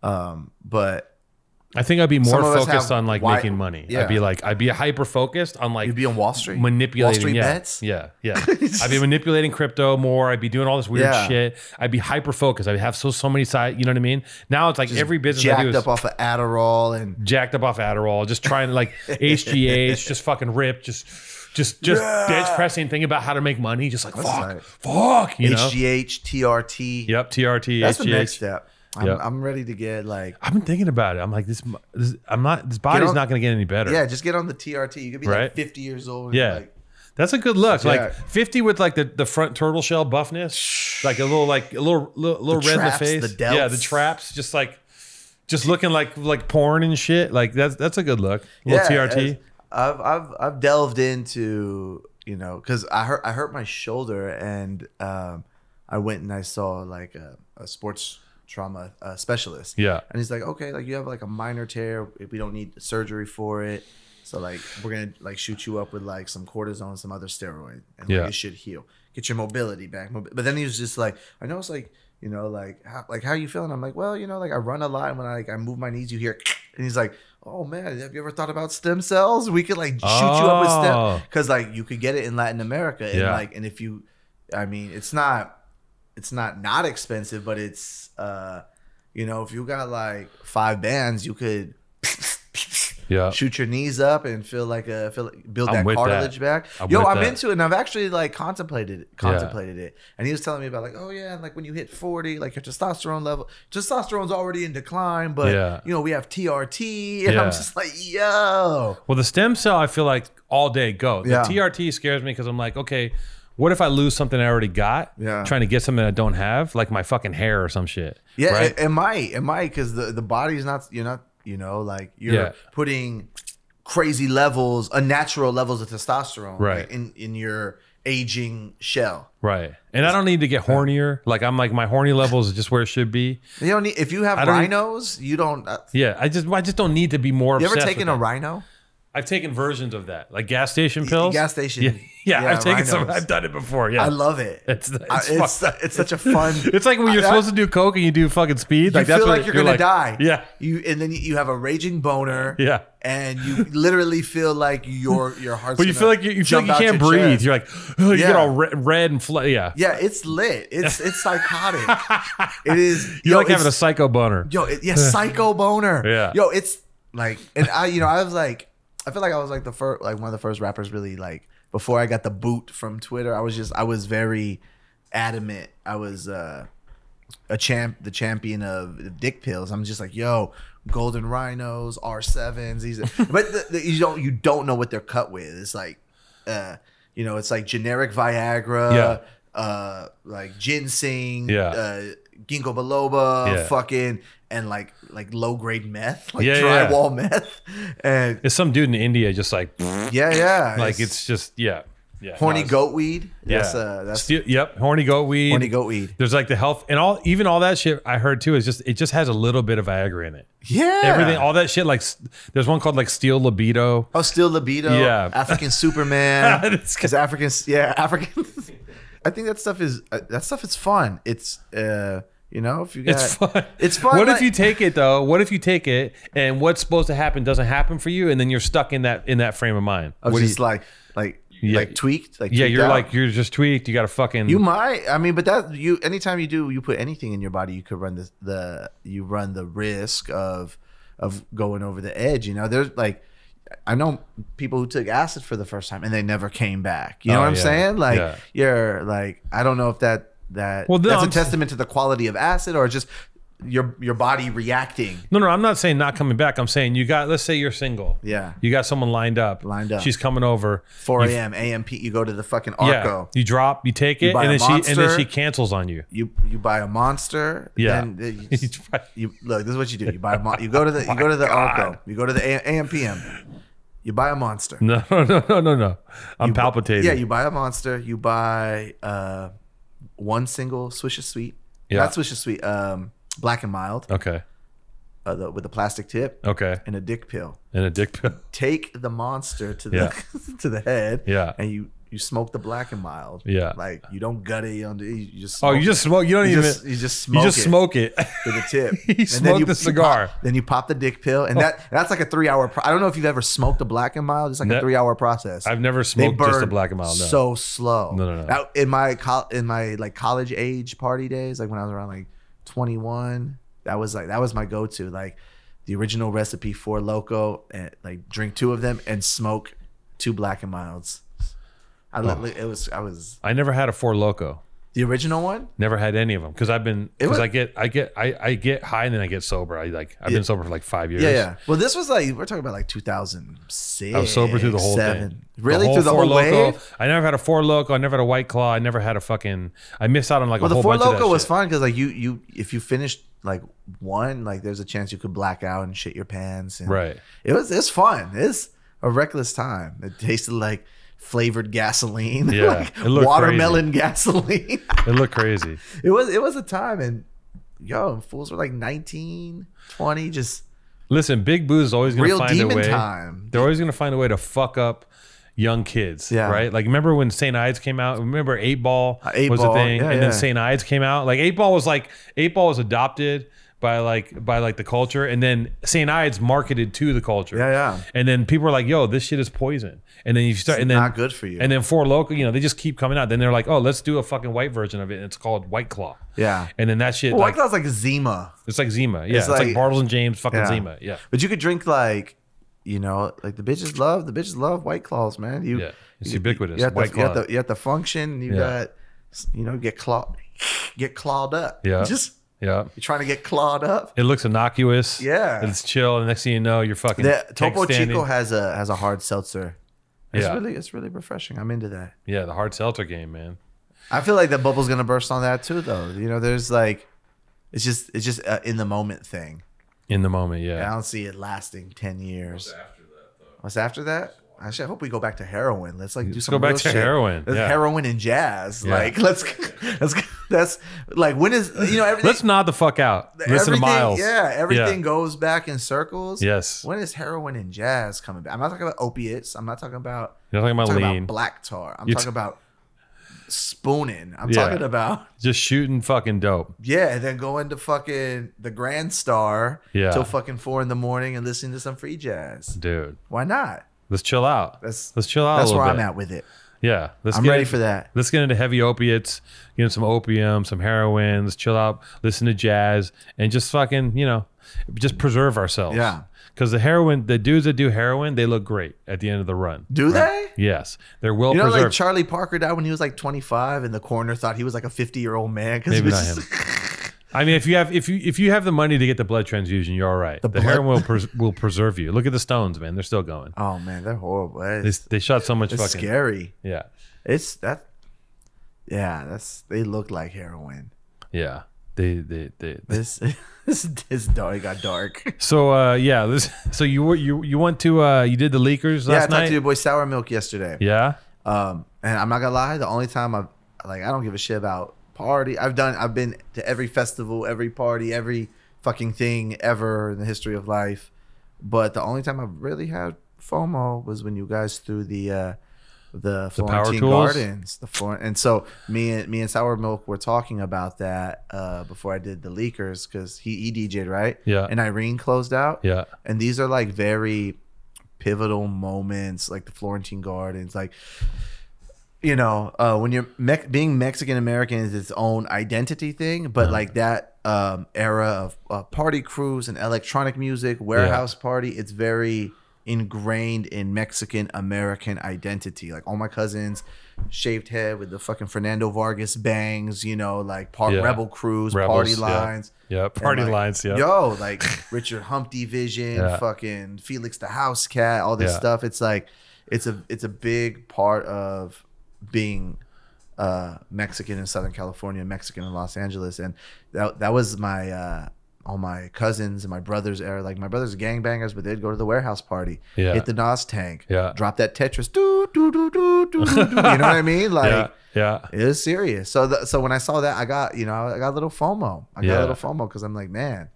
but I think I'd be more focused on like making money. Yeah. I'd be hyper focused on like, you'd be on Wall Street, manipulating Wall Street bets. Yeah. I'd be manipulating crypto more. I'd be doing all this weird shit. I'd be hyper focused. I'd have so many sides. You know what I mean? Now it's like just every business I do is jacked up off of Adderall, just trying to like HGH, just fucking rip, just bench pressing, thinking about how to make money, just like fuck, HGH, TRT. Yep, TRT. That's HGH. the next step. I'm ready to get like. I've been thinking about it. I'm like, this body's not going to get any better. Yeah, just get on the TRT. You could be like 50 years old. Yeah, like, that's a good look. Like 50 with like the front turtle shell buffness, like a little red in the face. The delts. Yeah, the traps, just looking like porn and shit. Like that's a good look. Little TRT. I've delved into, because I hurt my shoulder, and I went and I saw like a sports trauma specialist. Yeah. And he's like, okay, like you have like a minor tear. We don't need surgery for it. So like we're gonna like shoot you up with like some cortisone, some other steroid, and like it should heal. Get your mobility back. But then he was just like, I know it's like, how you feeling? I'm like, well, like I run a lot, and when I move my knees, you hear, and he's like, oh man, have you ever thought about stem cells? We could like shoot you up with stem, because like you could get it in Latin America, and like, and if you, I mean, it's not expensive, but it's if you got like 5 bands, you could shoot your knees up and build that cartilage back. I'm into it, and I've actually like contemplated it. And he was telling me about like, oh yeah, and like when you hit 40, like your testosterone's already in decline, but we have TRT, and I'm just like, yo. Well, the stem cell, I feel like all day go. The TRT scares me because I'm like, okay, what if I lose something I already got? Yeah. Trying to get something I don't have, like my fucking hair or some shit. Yeah, right? it might, because the body's not, like you're putting crazy levels, unnatural levels of testosterone, right, in your aging shell, right. And I don't need to get hornier. Like I'm like, my horny levels is just where it should be. You don't need, if you have rhinos, you don't. I just don't need to be more. You obsessed ever taken a rhino? I've taken versions of that, like gas station pills. Gas station. Yeah, I've taken some. I've done it before. Yeah, I love it. It's such a fun. It's like when you're supposed to do coke and you do fucking speed. Like you feel like you're gonna die. Yeah. And then you have a raging boner. Yeah. And you literally feel like your heart's. But you feel like you can't breathe. Chest. You're like, oh, you get all red and Yeah. Yeah, it's lit. It's psychotic. It is. You're like having a psycho boner. Psycho boner. Yeah. It's like, and I was like. I feel like I was like one of the first rappers really, like, before I got the boot from Twitter. I was very adamant. I was the champion of dick pills. I'm just like, yo, golden rhinos, R7s, but you don't know what they're cut with. It's like, it's like generic Viagra, like ginseng, ginkgo biloba, fucking. And like low grade meth, like drywall meth, and it's some dude in India just like like it's just horny goat weed. That's horny goat weed. Horny goat weed. There's like the health and all that shit I heard too is it just has a little bit of Viagra in it. Yeah, everything, all that shit. Like there's one called like Steel Libido. Oh, Steel Libido. Yeah, African Superman. Because Africans. I think that stuff is fun. It's if you got, it's fun. What if you take it though? What if you take it and what's supposed to happen doesn't happen for you, and then you're stuck in that frame of mind? I was just like tweaked. Like you're just tweaked. You got to fucking. You might. I mean, but anytime you put anything in your body, you could run the risk of going over the edge. There's like, I know people who took acid for the first time and they never came back. You know what I'm saying? Like you're like, I don't know if that's a testament to the quality of acid or just your body reacting. No, I'm not saying not coming back. I'm saying let's say you're single. Yeah. You got someone lined up. She's coming over. 4 a.m. AM. You go to the fucking Arco. Yeah. You take it, and then she cancels on you. You buy a Monster. Yeah. Then look, this is what you do. You buy you go to the Arco. You go to the AM PM. You buy a Monster. No. I'm palpitating. Yeah, you buy a Monster. You buy one single Swisher Sweet. Yeah. Not Swisher Sweet. Black and Mild. Okay. With a plastic tip. Okay. And a dick pill. Take the Monster to the to the head. Yeah. And you smoke the Black and Mild. Yeah. Like you don't gut it. You just smoke you just smoke. You don't even. You just smoke it with a tip. You smoke the cigar. Then you pop the dick pill, and that's like a 3 hour. I don't know if you've ever smoked a Black and Mild. It's like a 3 hour process. I've never smoked just a Black and Mild. No. So slow. No. Now, in my like college age party days, like when I was around like 21, that was my go-to. Like the original recipe, 4 Loco, and like drink 2 of them and smoke 2 Black and Milds. I never had a 4 Loco. The original one? Never had any of them because I get high and then I get sober. I've been sober for like 5 years. Yeah. Well, this was like we're talking about like 2006. I was sober through the whole thing. Really, through the whole wave? I never had a 4 Loco. I never had a White Claw. I never had a fucking. I missed out on like a whole bunch of that. Well, the 4 Loco was shit. fun because like you if you finished like one, like there's a chance you could black out and shit your pants. And right. It's fun. It's a reckless time. It tasted like flavored gasoline. Yeah. Like it looked watermelon crazy. Gasoline. It looked crazy. It was a time, and fools were like 19, 20, just listen, Big Boo's is always gonna find a way. Time. They're always gonna find a way to fuck up young kids. Yeah. Right? Like remember when St. Ides came out? Remember 8-Ball was a thing? And then St. Ides came out. Like 8-Ball was adopted by the culture, and then St. Ides marketed to the culture. Yeah. And then people were like, "Yo, this shit is poison." And then it's not good for you. And then 4 Loco, they just keep coming out. Then they're like, "Oh, let's do a fucking white version of it." And it's called White Claw. Yeah. And then that shit. White Claw's like Zima. It's like Zima. Yeah. It's like Bartles and James fucking Zima. Yeah. But you could drink like the bitches love White Claws, man. It's ubiquitous. You White at the function, you got get clawed up. Yeah. You're trying to get clawed up. It looks innocuous. Yeah. It's chill. And next thing you know, you're fucking Topo Chico has a hard seltzer. It's really refreshing. I'm into that. Yeah, the hard seltzer game, man. I feel like the bubble's gonna burst on that too, though. There's like, it's just in the moment thing. In the moment, yeah. I don't see it lasting 10 years. What's after that? Actually, I hope we go back to heroin. Let's do some. Go back real to shit. Heroin. Heroin and jazz. Yeah. Like let's. That's like when is everything. Let's nod the fuck out. Listen to Miles. Yeah, everything goes back in circles. Yes. When is heroin and jazz coming back? I'm not talking about opiates. I'm not talking about. You're talking about lean. About black tar. I'm talking about spooning. I'm talking about just shooting fucking dope. Yeah, and then going to fucking the Grand Star till fucking 4 a.m. and listening to some free jazz. Dude, why not? Let's chill out. Let's chill out. That's a little where bit. I'm at with it. Yeah, I'm ready for that. Let's get into heavy opiates, get into some opium, some heroin. Let's chill out, listen to jazz, and just fucking, just preserve ourselves. Yeah. Because the dudes that do heroin, they look great at the end of the run. Do they? Yes, they're well preserved. Like Charlie Parker died when he was like 25, and the coroner thought he was like a 50-year-old man. Maybe not him. I mean, if you have the money to get the blood transfusion, you're all right. The heroin will preserve you. Look at the Stones, man; they're still going. Oh man, they're horrible. They shot so much. It's fucking scary. Yeah, it's that. Yeah, they look like heroin. Yeah, this dark. It got dark. So so you went to you did the leakers last night? I talked to your boy Sour Milk yesterday. Yeah. And I'm not gonna lie, the only time I don't give a shit about party. I've been to every festival, every party, every fucking thing ever in the history of life. But the only time I really had FOMO was when you guys threw the Florentine Gardens. And so me and Sour Milk were talking about that before I did the leakers, because he DJ'd, right? Yeah. And Irene closed out. Yeah. And these are like very pivotal moments, like the Florentine Gardens, like. When you're being Mexican American is its own identity thing, but like that era of party crews and electronic music, warehouse party, it's very ingrained in Mexican American identity. Like all my cousins, shaved head with the fucking Fernando Vargas bangs, you know, like rebel crews, Rebels, party lines. Yeah, party lines. Yeah. Yo, like Richard Humpty Vision, fucking Felix the House Cat, all this stuff. It's like, it's a big part of being Mexican in Southern California, Mexican in Los Angeles. And that was my all my cousins and my brothers era. Like my brothers are gangbangers, but they'd go to the warehouse party, hit the Nas tank, drop that Tetris, you know what I mean? Like, it was serious. So when I saw that, I got a little FOMO. I got a little FOMO because I'm like, man,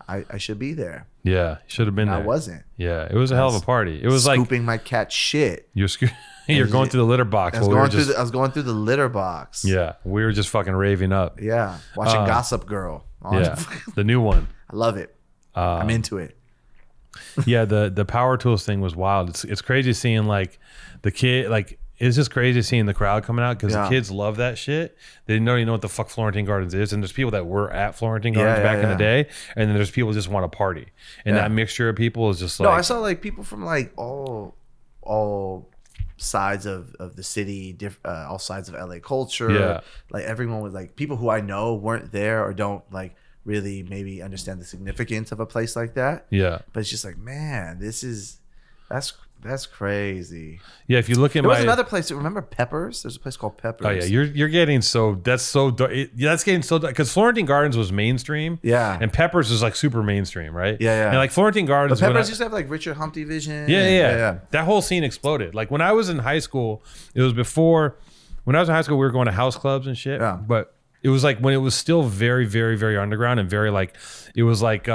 I should be there. Yeah, should have been there. I wasn't. Yeah, it was a hell of a party. It was scooping like my cat shit. You're going through the litter box. I was going through the litter box. Yeah, we were just fucking raving up. Yeah, watching Gossip Girl. The new one. I love it. I'm into it. Yeah, the power tools thing was wild. It's crazy seeing like the kid, like it's just crazy seeing the crowd coming out because the kids love that shit. They don't even know what the fuck Florentine Gardens is, and there's people that were at Florentine Gardens back in the day, and then there's people who just want to party, and that mixture of people is just like. No, I saw like people from like all sides of the city, all sides of LA culture. Yeah, like everyone was like people who I know weren't there or don't like really maybe understand the significance of a place like that. Yeah, but it's just like, man, that's crazy. Yeah, if you look at there was another place. Remember Peppers? There's a place called Peppers. Oh yeah, you're getting so that's getting so because Florentine Gardens was mainstream. Yeah, and Peppers was like super mainstream, right? Yeah. And like Florentine Gardens, but Peppers used to have like Richard Humpty Vision. Yeah. That whole scene exploded. Like when I was in high school, it was before. When I was in high school, we were going to house clubs and shit. Yeah, but it was like when it was still very, very, very underground and very like it was like.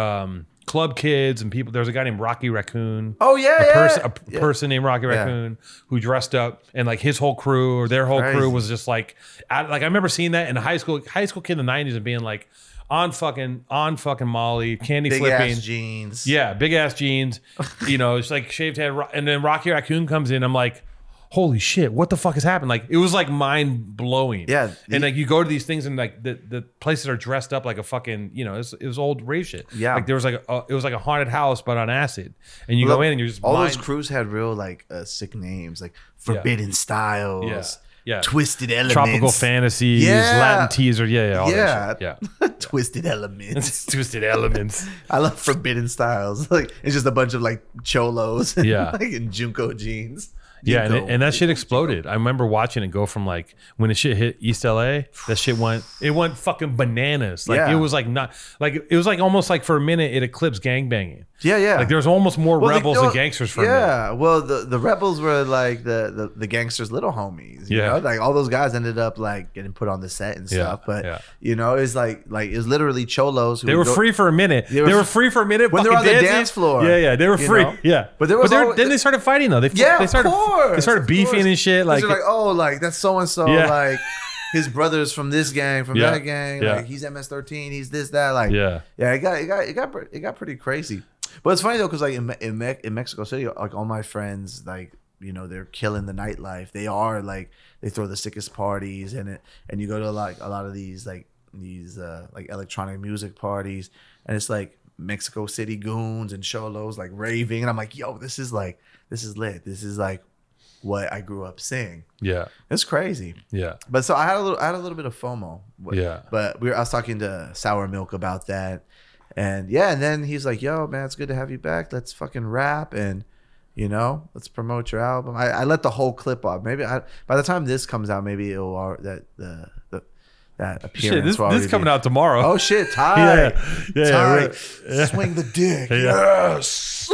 Club kids and people. There was a guy named Rocky Raccoon. Oh yeah, a person named Rocky Raccoon who dressed up and like his whole crew or their whole crew was just like I remember seeing that in high school kid in the '90s and being like on fucking Molly, candy big flipping, ass jeans. Yeah, big ass jeans. You know, it's like shaved head, and then Rocky Raccoon comes in. I'm like, holy shit, what the fuck has happened? Like it was like mind blowing. Yeah. And like you go to these things and like the places are dressed up like a fucking, you know, it was old rave shit. Yeah. Like there was like it was like a haunted house but on acid. And you go in and you're just all those crews had real like sick names like Forbidden Styles. Yeah. Twisted Elements. Tropical Fantasies, Latin Teaser, all that shit. Yeah. Twisted Elements. Twisted Elements. I love Forbidden Styles. Like it's just a bunch of like cholos like in Junko jeans. Yeah, and that shit exploded. I remember watching it go from like when the shit hit East LA, that shit went fucking bananas. Like it was like not like it was like almost like for a minute it eclipsed gangbanging. Yeah. Like there was almost more rebels than gangsters for a minute. Yeah, well the rebels were like the gangsters' little homies. You know? Like all those guys ended up like getting put on the set and stuff. But you know, it's like it was literally cholos. They were free for a minute. They were free for a minute when they were on the dance floor. Yeah, they were free. Know? Yeah, but then they started fighting though. They started beefing and shit. Like they're like, oh, like that's so and so. Like his brother's from this gang, from that gang. Like he's MS-13. He's this that. Like it got pretty crazy. But it's funny though, because like in Mexico City, like all my friends, like you know, they're killing the nightlife. They are like they throw the sickest parties, and you go to like a lot of these like electronic music parties, and it's like Mexico City goons and cholos like raving, and I'm like, yo, this is lit. This is like what I grew up seeing. Yeah, it's crazy. Yeah, but so I had a little bit of FOMO. But I was talking to Sour Milk about that. And and then he's like, yo, man, it's good to have you back. Let's fucking rap and, you know, let's promote your album. I let the whole clip off. Maybe by the time this comes out, maybe it'll that appearance. Shit, this is coming out tomorrow. Oh shit, tight. Tight. Swing the dick. Yes.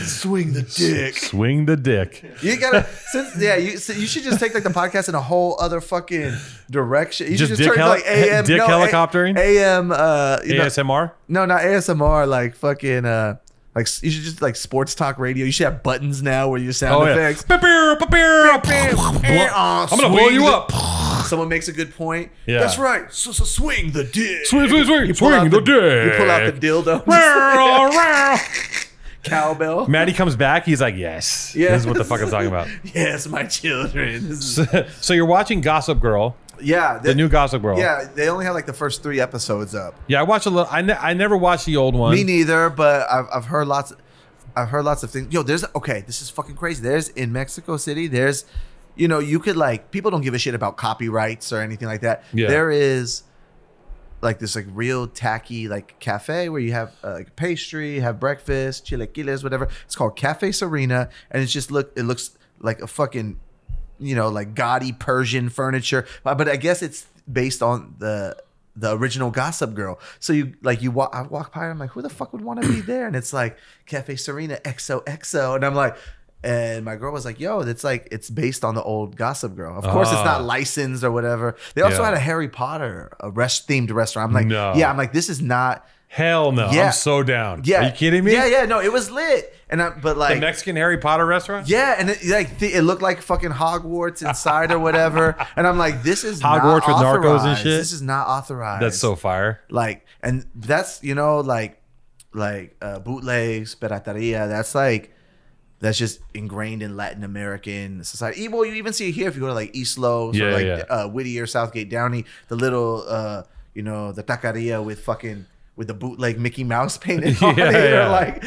Swing the dick. Swing the dick. You gotta you should just take like the podcast in a whole other fucking direction. You should just turn like AM helicoptering? AM ASMR? No, not ASMR, like fucking like you should just like sports talk radio. You should have buttons now where your sound effects. I'm gonna blow you up. Someone makes a good point. Yeah. That's right. So swing the dick. Swing the dick. You pull out the dildo. Cowbell. Maddie comes back. He's like, yes. This is what the fuck I'm talking about. Yes, my children. So you're watching Gossip Girl. Yeah. The new Gossip Girl. Yeah. They only had like the first 3 episodes up. Yeah. I watched a little. I never watched the old one. Me neither, but I've heard lots. I've heard lots of things. Yo, this is fucking crazy. There's in Mexico City, there's, you know, you could like, people don't give a shit about copyrights or anything like that. Yeah. There is like this like real tacky like cafe where you have like pastry, have breakfast, chilaquiles, whatever. It's called Cafe Serena, and it looks like a fucking, you know, like gaudy Persian furniture, but I guess it's based on the original Gossip Girl. So I walk by, I'm like, who the fuck would want to be there? And it's like Cafe Serena XOXO, and I'm like, and my girl was like, yo, it's based on the old Gossip Girl. Of course, it's not licensed or whatever. They also had a Harry Potter themed restaurant. I'm like, yeah, I'm like, this is not. Hell no. I'm so down. Yeah. Are you kidding me? Yeah, no, it was lit. But like the Mexican Harry Potter restaurant? Yeah, and it looked like fucking Hogwarts inside or whatever. And I'm like, this is Hogwarts with narcos and shit. This is not authorized. That's so fire. Like, and that's, you know, like bootlegs, pirateria. That's just ingrained in Latin American society. Well, you even see it here if you go to like East Los or like Whittier, Southgate, Downey, the little, you know, the taqueria with the bootleg Mickey Mouse painted on it. Or like,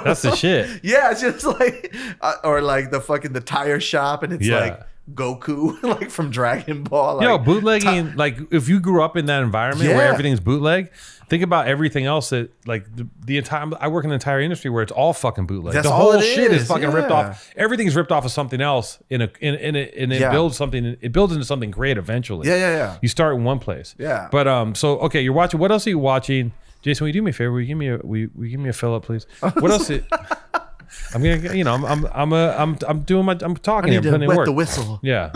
that's the shit. Yeah, it's just like, or like the tire shop, and it's like Goku, like from Dragon Ball. Like, yo, bootlegging, like if you grew up in that environment where everything's bootleg, think about everything else that like the entire, I work in an entire industry where it's all fucking bootleg. That's the all whole it shit is. is fucking ripped off. Everything's ripped off of something else and it builds something, it builds into something great eventually. Yeah. You start in one place. Yeah. But so okay, you're watching, what else are you watching? Jason, will you do me a favor? Will you give me a fill up, please? What else? I'm gonna, you know, I'm talking. I'm putting in work. The whistle. Yeah.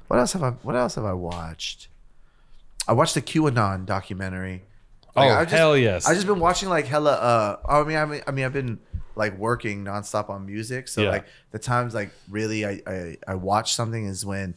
What else have I watched? I watched the QAnon documentary. Like, hell yes. I've just been watching like hella. I mean, I've been like working nonstop on music, so like the times like really I watch something is when,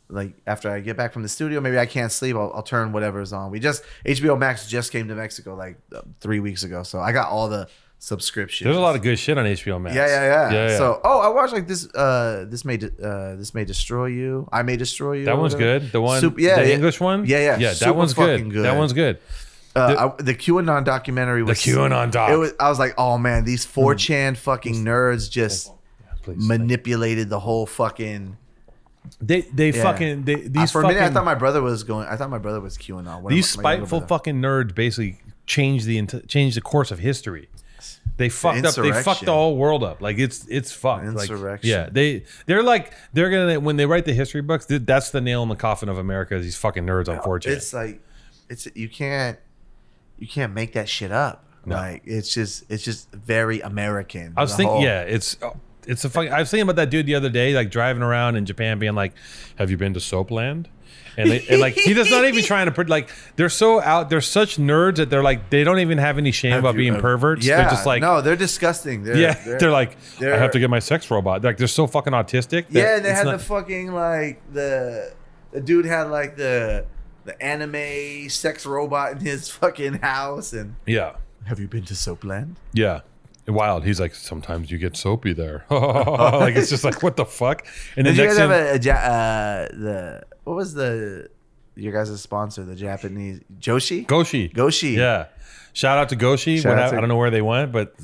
like after I get back from the studio, maybe I can't sleep, I'll turn whatever's on. HBO Max just came to Mexico like 3 weeks ago, so I got all the subscriptions. There's a lot of good shit on HBO Max. Yeah. So I watched like this this may destroy you. I may destroy you. That one's good. The one, the English one. Yeah. That one's good. That one's good. The QAnon documentary was the QAnon doc. I was like, oh man, these 4chan fucking nerds just manipulated the whole fucking. These for a minute I thought my brother was QAnon. These spiteful fucking nerds basically changed the course of history. They fucked up. They fucked the whole world up. Like it's fucked. Insurrection. Like, they're gonna, when they write the history books, that's the nail in the coffin of America. Is these fucking nerds on 4chan. It's like you can't make that shit up. No. Like it's just very American. I was thinking, it's a fucking. I was thinking about that dude the other day, like driving around in Japan, being like, "Have you been to Soapland?" And like he does not even trying to put, like, they're so out. They're such nerds that they're like, they don't even have any shame about being perverts. Yeah, they're just like, no, they're disgusing. They're like, I have to get my sex robot. Like they're so fucking autistic. Yeah, and they had the fucking like the dude had like the anime sex robot in his fucking house, and have you been to Soapland? Yeah. Wild. He's like, sometimes you get soapy there. Like it's just like, what the fuck? And then did you guys have what was your guys' sponsor, the Japanese Goshi? Yeah. Shout out to Goshi. I don't know where they went, but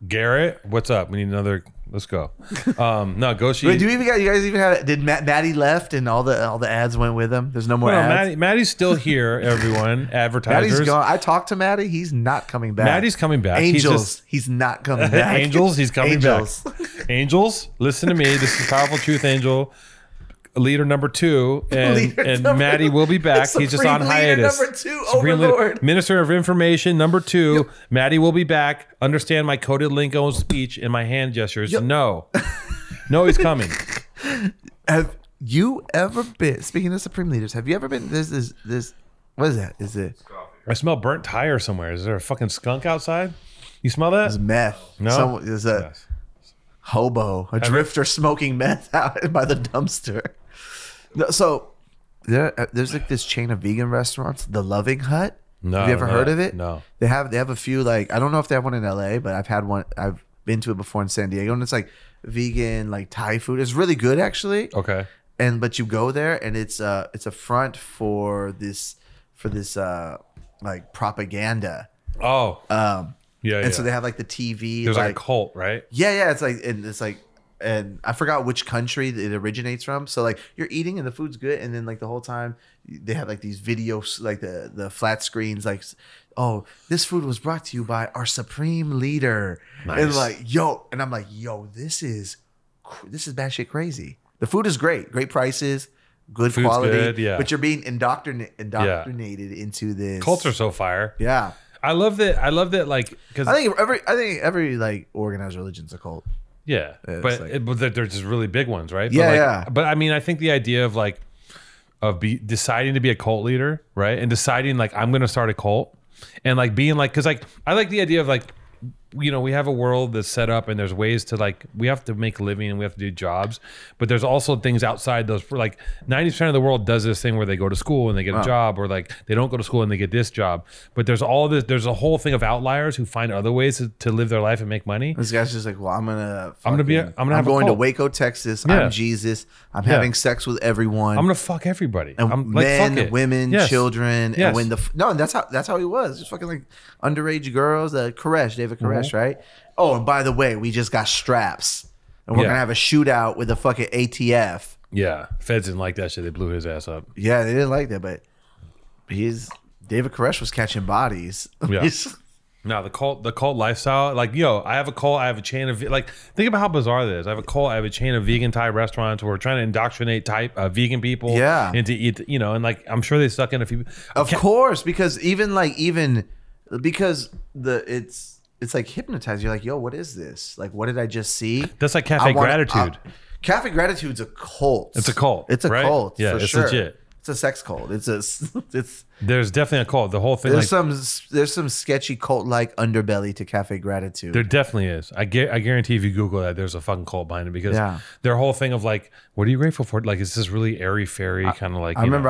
Garrett, what's up? We need another. Let's go. No, Goshi. Wait, you guys even have? Did Maddie left and all the ads went with him? There's no more ads. Maddie's still here. Everyone, advertisers. Maddie's gone. I talked to Maddie. He's not coming back. Maddie's coming back. Angels. He's not coming back. Angels. He's coming back. Angels. Listen to me. This is Powerful Truth Angel. Leader number 2, and Maddie will be back. He's just on hiatus. Number 2, Overlord. Minister of Information number 2. Yep. Maddie will be back. Understand my coded lingo and speech and my hand gestures. Yep. No, he's coming. Have you ever been? Speaking of Supreme Leaders, have you ever been? This. What is that? Is it? I smell burnt tire somewhere. Is there a fucking skunk outside? You smell that? It's meth. No, is a hobo, a drifter smoking meth out by the dumpster. No, so there's like this chain of vegan restaurants, The Loving Hut. No, have you ever heard of it? No. They have a few, like, I don't know if they have one in LA, but I've had one. I've been to it before in San Diego, and it's like vegan, like Thai food. It's really good actually. Okay. But you go there, and it's a front for this like propaganda. Oh. Yeah, and so they have like the TV. There's like a cult, right? Yeah. It's like, and I forgot which country it originates from. So like you're eating and the food's good, and then like the whole time they have like these videos, like the flat screens, like, oh, this food was brought to you by our supreme leader, and like and I'm like, yo, this is batshit crazy. The food is great prices, good Food's quality, good, but you're being indoctrinated into this. Cults are so fire. Yeah, I love that. Like, because I think every like organized religion's a cult. Yeah, but they're just really big ones, right? Yeah, But I mean, I think the idea of like deciding to be a cult leader, right, and deciding like I'm going to start a cult, and like being like, because like I like the idea of like, you know, we have a world that's set up and there's ways to like, we have to make a living and we have to do jobs, but there's also things outside those. For like 90% of the world does this thing where they go to school and they get a job, or like they don't go to school and they get this job. But there's all this, there's a whole thing of outliers who find other ways to live their life and make money. This guy's just like, well, I'm going to Waco, Texas. Yeah. I'm Jesus. I'm having sex with everyone. I'm gonna fuck everybody. And I'm men, like, fuck women, children. Yes. And when that's how he was. Just fucking like underage girls. David Koresh, right? Oh, and by the way, we just got straps, and we're gonna have a shootout with the fucking ATF. Yeah, feds didn't like that shit. They blew his ass up. Yeah, they didn't like that, but David Koresh was catching bodies. Yeah. No, the cult lifestyle, like, yo, I have a cult, I have a chain of, like, think about how bizarre this is. I have a cult, I have a chain of vegan Thai restaurants where we're trying to indoctrinate vegan people into eat, you know, and like, I'm sure they suck in a few. Of course, because because it's like hypnotized. You're like, yo, what is this? Like, what did I just see? That's like Cafe Gratitude. Cafe Gratitude's a cult. It's a cult. It's a cult. Yeah, for it's sure. legit. It's a sex cult. There's definitely a cult. The whole thing. There's some sketchy cult like underbelly to Cafe Gratitude. There definitely is. I guarantee if you Google that, there's a fucking cult behind it, because their whole thing of like, what are you grateful for? Like, it's this really airy fairy kind of like. I remember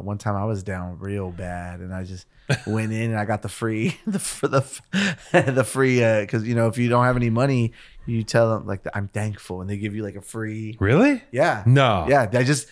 one time I was down real bad, and I just went in and I got the free because you know, if you don't have any money, you tell them like, I'm thankful, and they give you like a free. Really? Yeah. No. Yeah. They just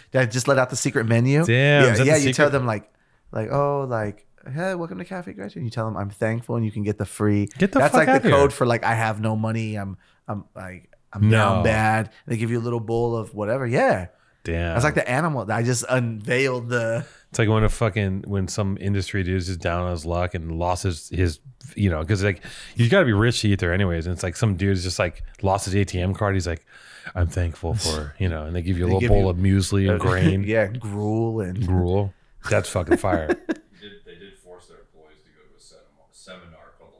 let out the secret menu. Damn. Yeah. You tell them like, oh, like, hey, welcome to Cafe Gratitude. And you tell them I'm thankful, and you can get the free. That's like the code here. for like, I have no money. I'm down bad. They give you a little bowl of whatever. Yeah. Damn. That's like the animal. I just unveiled the. It's like when some industry dude is just down on his luck and lost his you know, because like you got to be rich to eat there anyways, and it's like some dude's just like lost his ATM card. He's like, I'm thankful for, you know, and they give you a little bowl of muesli and grain. Yeah, gruel. That's fucking fire. They did force their employees to go to a seminar called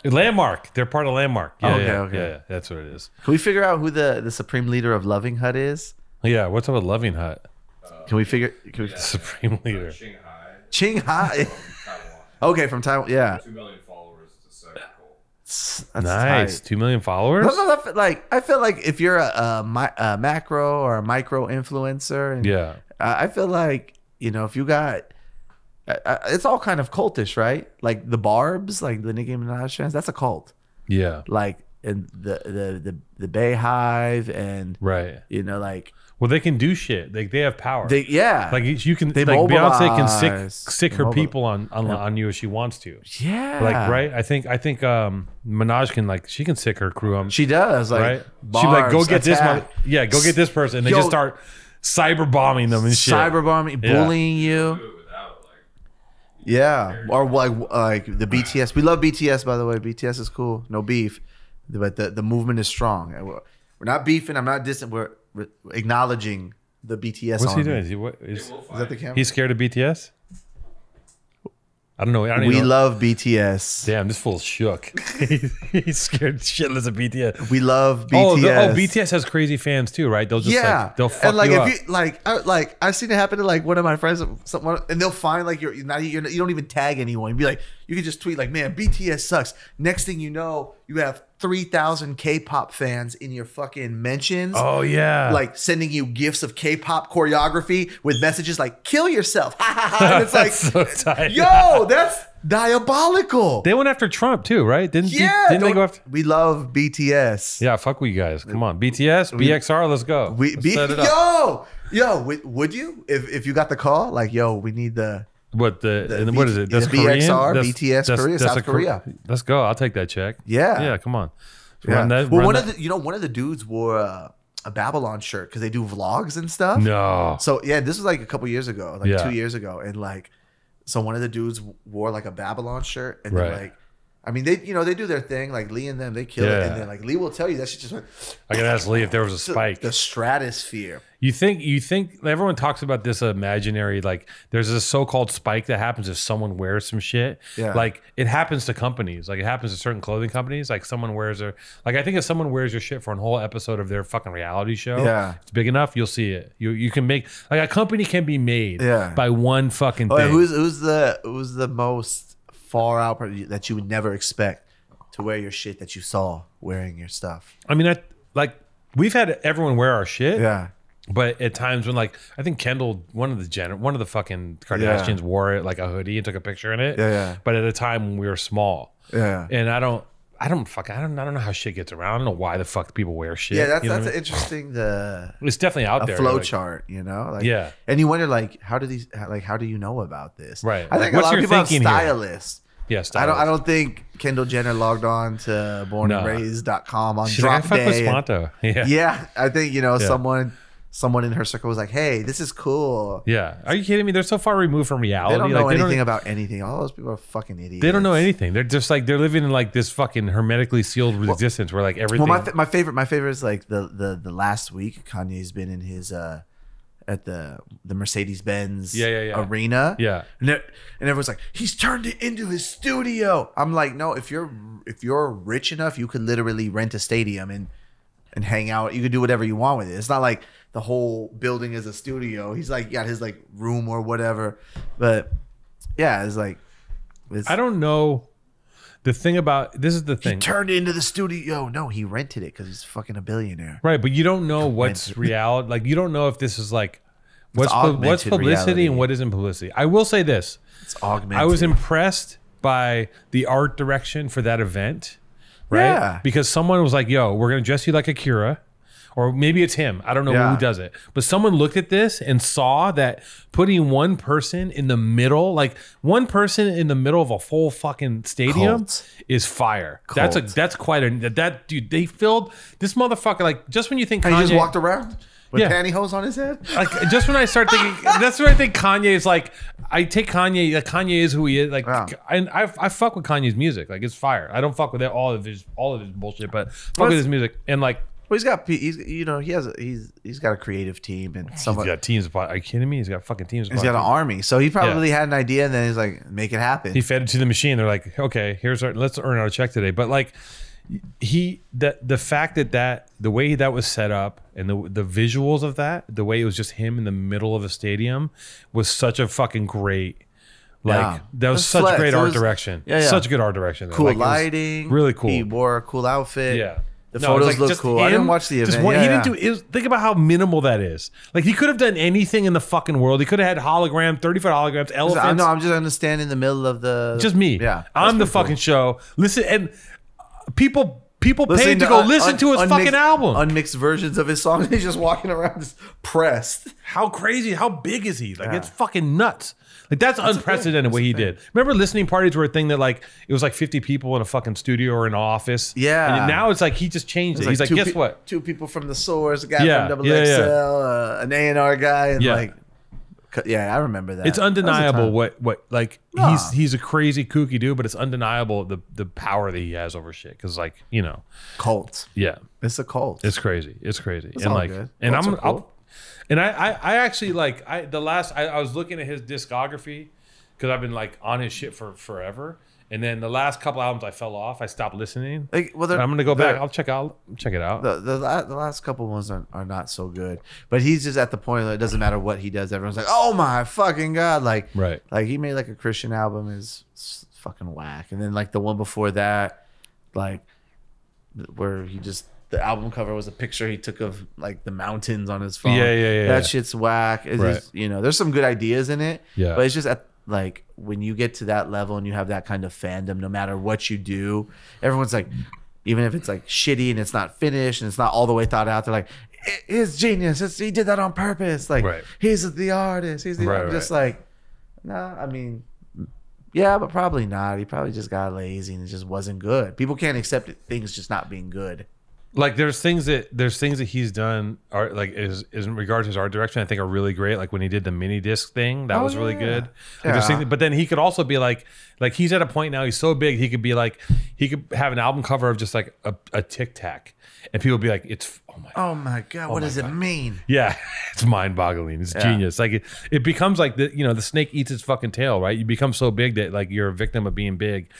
the Landmark. They're part of Landmark. Yeah, okay. Yeah, that's what it is. Can we figure out who the supreme leader of Loving Hut is? Yeah, what's up with Loving Hut? The supreme leader. Qinghai. Okay, from Taiwan. Yeah. 2 million followers. It's a second cult. That's nice. tight. 2 million followers. I feel like if you're a macro or a micro influencer, and I feel like, you know, if you got, it's all kind of cultish, right? Like the Barbs, like the Nicki Minaj fans, that's a cult. Yeah. Like, and the Bayhive, and you know, like. Well, they can do shit. Like, they have power. Like you can. Like Beyonce can sick her people on you if she wants to. Yeah. Like, right. I think Minaj can, like, she can sick her crew. She does. Like, right. She like, go get attack. Go get this person, and they just start cyber bombing them and shit. Bullying you. Yeah. Or like the BTS. We love BTS, by the way. BTS is cool. No beef, but the movement is strong. We're not beefing. I'm not distant. We're acknowledging the BTS. What's he doing? Is that the camera? He's scared of BTS? I don't know. We love BTS. Damn, this fool's shook. He's scared shitless of BTS. We love BTS. BTS has crazy fans too, right? They'll just they'll fuck you up. I've seen it happen to like one of my friends, and they'll find like you don't even tag anyone. You'd be like, you can just tweet like, man, BTS sucks. Next thing you know, you have 3,000 K-pop fans in your fucking mentions. Oh yeah, like sending you gifts of K-pop choreography with messages like "kill yourself." And it's like, so tight. Yo, that's diabolical. They went after Trump too, right? Didn't they go after? We love BTS. Yeah, fuck with you guys. Come on, BTS, BXR, let's go. Yo, would you if you got the call? Like, yo, we need the What what is it? That's the Korean? BXR, BTS Korea, South Korea. Let's go. I'll take that check. Yeah. Come on. Yeah. One of the dudes wore a Babylon shirt because they do vlogs and stuff. No. So yeah, this was like a couple years ago, like 2 years ago, and like, so one of the dudes wore like a Babylon shirt, and then like, I mean, they do their thing, like Lee and them, they kill it, and then like Lee will tell you that shit just went. I can ask Lee if there was a spike. The stratosphere. You think everyone talks about this imaginary, like there's a so-called spike that happens if someone wears some shit. Yeah. Like it happens to companies. Like it happens to certain clothing companies. Like someone wears I think if someone wears your shit for a whole episode of their fucking reality show, it's big enough, you'll see it. You can make, like, a company can be made by one fucking thing. Who's the most far out that you would never expect to wear your shit that you saw wearing your stuff? I mean, we've had everyone wear our shit. Yeah. But at times when, like, I think Kendall, one of the fucking Kardashians wore it like a hoodie and took a picture in it. Yeah. But at a time when we were small. Yeah. And I don't know how shit gets around. I don't know why the fuck people wear shit. Yeah, that's an interesting it's definitely out there. Flow chart, you know? Like, yeah. And you wonder, like, how do you know about this? Right. I think a lot of people have stylists. Yeah, I don't think Kendall Jenner logged on to bornandraised.com on drop day. With Sponto. Yeah. I think, someone in her circle was like, "Hey, this is cool." Yeah. Are you kidding me? They're so far removed from reality. They don't know anything about anything. All those people are fucking idiots. They don't know anything. They're just like, they're living in like this fucking hermetically sealed existence where like everything. Well, my favorite is like the last week Kanye's been in his at the Mercedes-Benz arena. Yeah. And everyone's like, he's turned it into his studio. I'm like, no, if you're rich enough, you could literally rent a stadium and hang out. You could do whatever you want with it. It's not like the whole building is a studio. He's like got his like room or whatever. But yeah, it's like I don't know. The thing about this is the thing. He turned it into the studio. No, he rented it because he's fucking a billionaire. Right, but you don't know what's reality. Like you don't know if this is like what's publicity reality. And what isn't publicity. I will say this. It's augmented. I was impressed by the art direction for that event. Right? Yeah. Because someone was like, yo, we're going to dress you like Akira. Or maybe it's him. I don't know who does it. But someone looked at this and saw that putting one person in the middle, like one person in the middle of a full fucking stadium is fire. That's quite that dude, they filled this motherfucker, like just when you think Kanye he just walked around with pantyhose on his head. Like just when I start thinking, that's where I think Kanye is like. I take Kanye. Like Kanye is who he is. Like, and I fuck with Kanye's music. Like it's fire. I don't fuck with all of his bullshit, but fuck with his music. And like, well, he's got a creative team and he's got teams. Are you kidding me? He's got fucking teams. He's got an army. So he probably had an idea, and then he's like, make it happen. He fed it to the machine. They're like, okay, let's earn our check today. But like. The fact that the way that was set up and the visuals of that, the way it was just him in the middle of a stadium was such a fucking great, that was such great art direction. Such good art direction. Cool lighting, really cool. He wore a cool outfit. Yeah. The photos look cool. I didn't watch the event. He didn't do. Think about how minimal that is. Like he could have done anything in the fucking world. He could have had 30-foot holograms, elephants. I'm just understand in the middle of the. Just me. Yeah, I'm the fucking show. Listen and. People paid to go listen to his fucking album. Unmixed versions of his songs. He's just walking around just pressed. How crazy, how big is he? Like it's fucking nuts. Like that's unprecedented what he did. Remember listening parties were a thing that like it was like 50 people in a fucking studio or an office. Yeah. And now it's like he just changed it. He's like, guess what? 2 people from the Source, a guy from XXL, an A&R guy, and like I remember that. It's undeniable what like he's a crazy kooky dude, but it's undeniable the power that he has over shit. Because like cult. Yeah, it's a cult. It's crazy. It's crazy. It's and all like good. and Cults I actually like I was looking at his discography because I've been like on his shit for forever. And then the last couple albums I fell off. I stopped listening. I'm gonna go back. I'll check it out. The last couple ones are not so good. But he's just at the point that it doesn't matter what he does. Everyone's like, oh my fucking god! Like he made like a Christian album is fucking whack. And then like the one before that, like where the album cover was a picture he took of like the mountains on his phone. Yeah. That shit's whack. It's just, there's some good ideas in it. Yeah. But it's just like when you get to that level and you have that kind of fandom, no matter what you do, everyone's like, even if it's like shitty and it's not finished and it's not all the way thought out, they're like, it's genius. He did that on purpose. Like he's the artist. He's the artist. Just like, No, I mean, yeah, but probably not. He probably just got lazy and it just wasn't good. People can't accept things just not being good. Like there's things that he's done art like is in regards to his art direction I think are really great. Like when he did the mini disc thing, that was really good. Like but then he could also be like he's at a point now, he's so big he could have an album cover of just like a Tic Tac, and people be like, it's oh my god, what does it mean? Yeah, it's mind boggling. It's genius. Like it becomes like the snake eats its fucking tail, right? You become so big that like you're a victim of being big.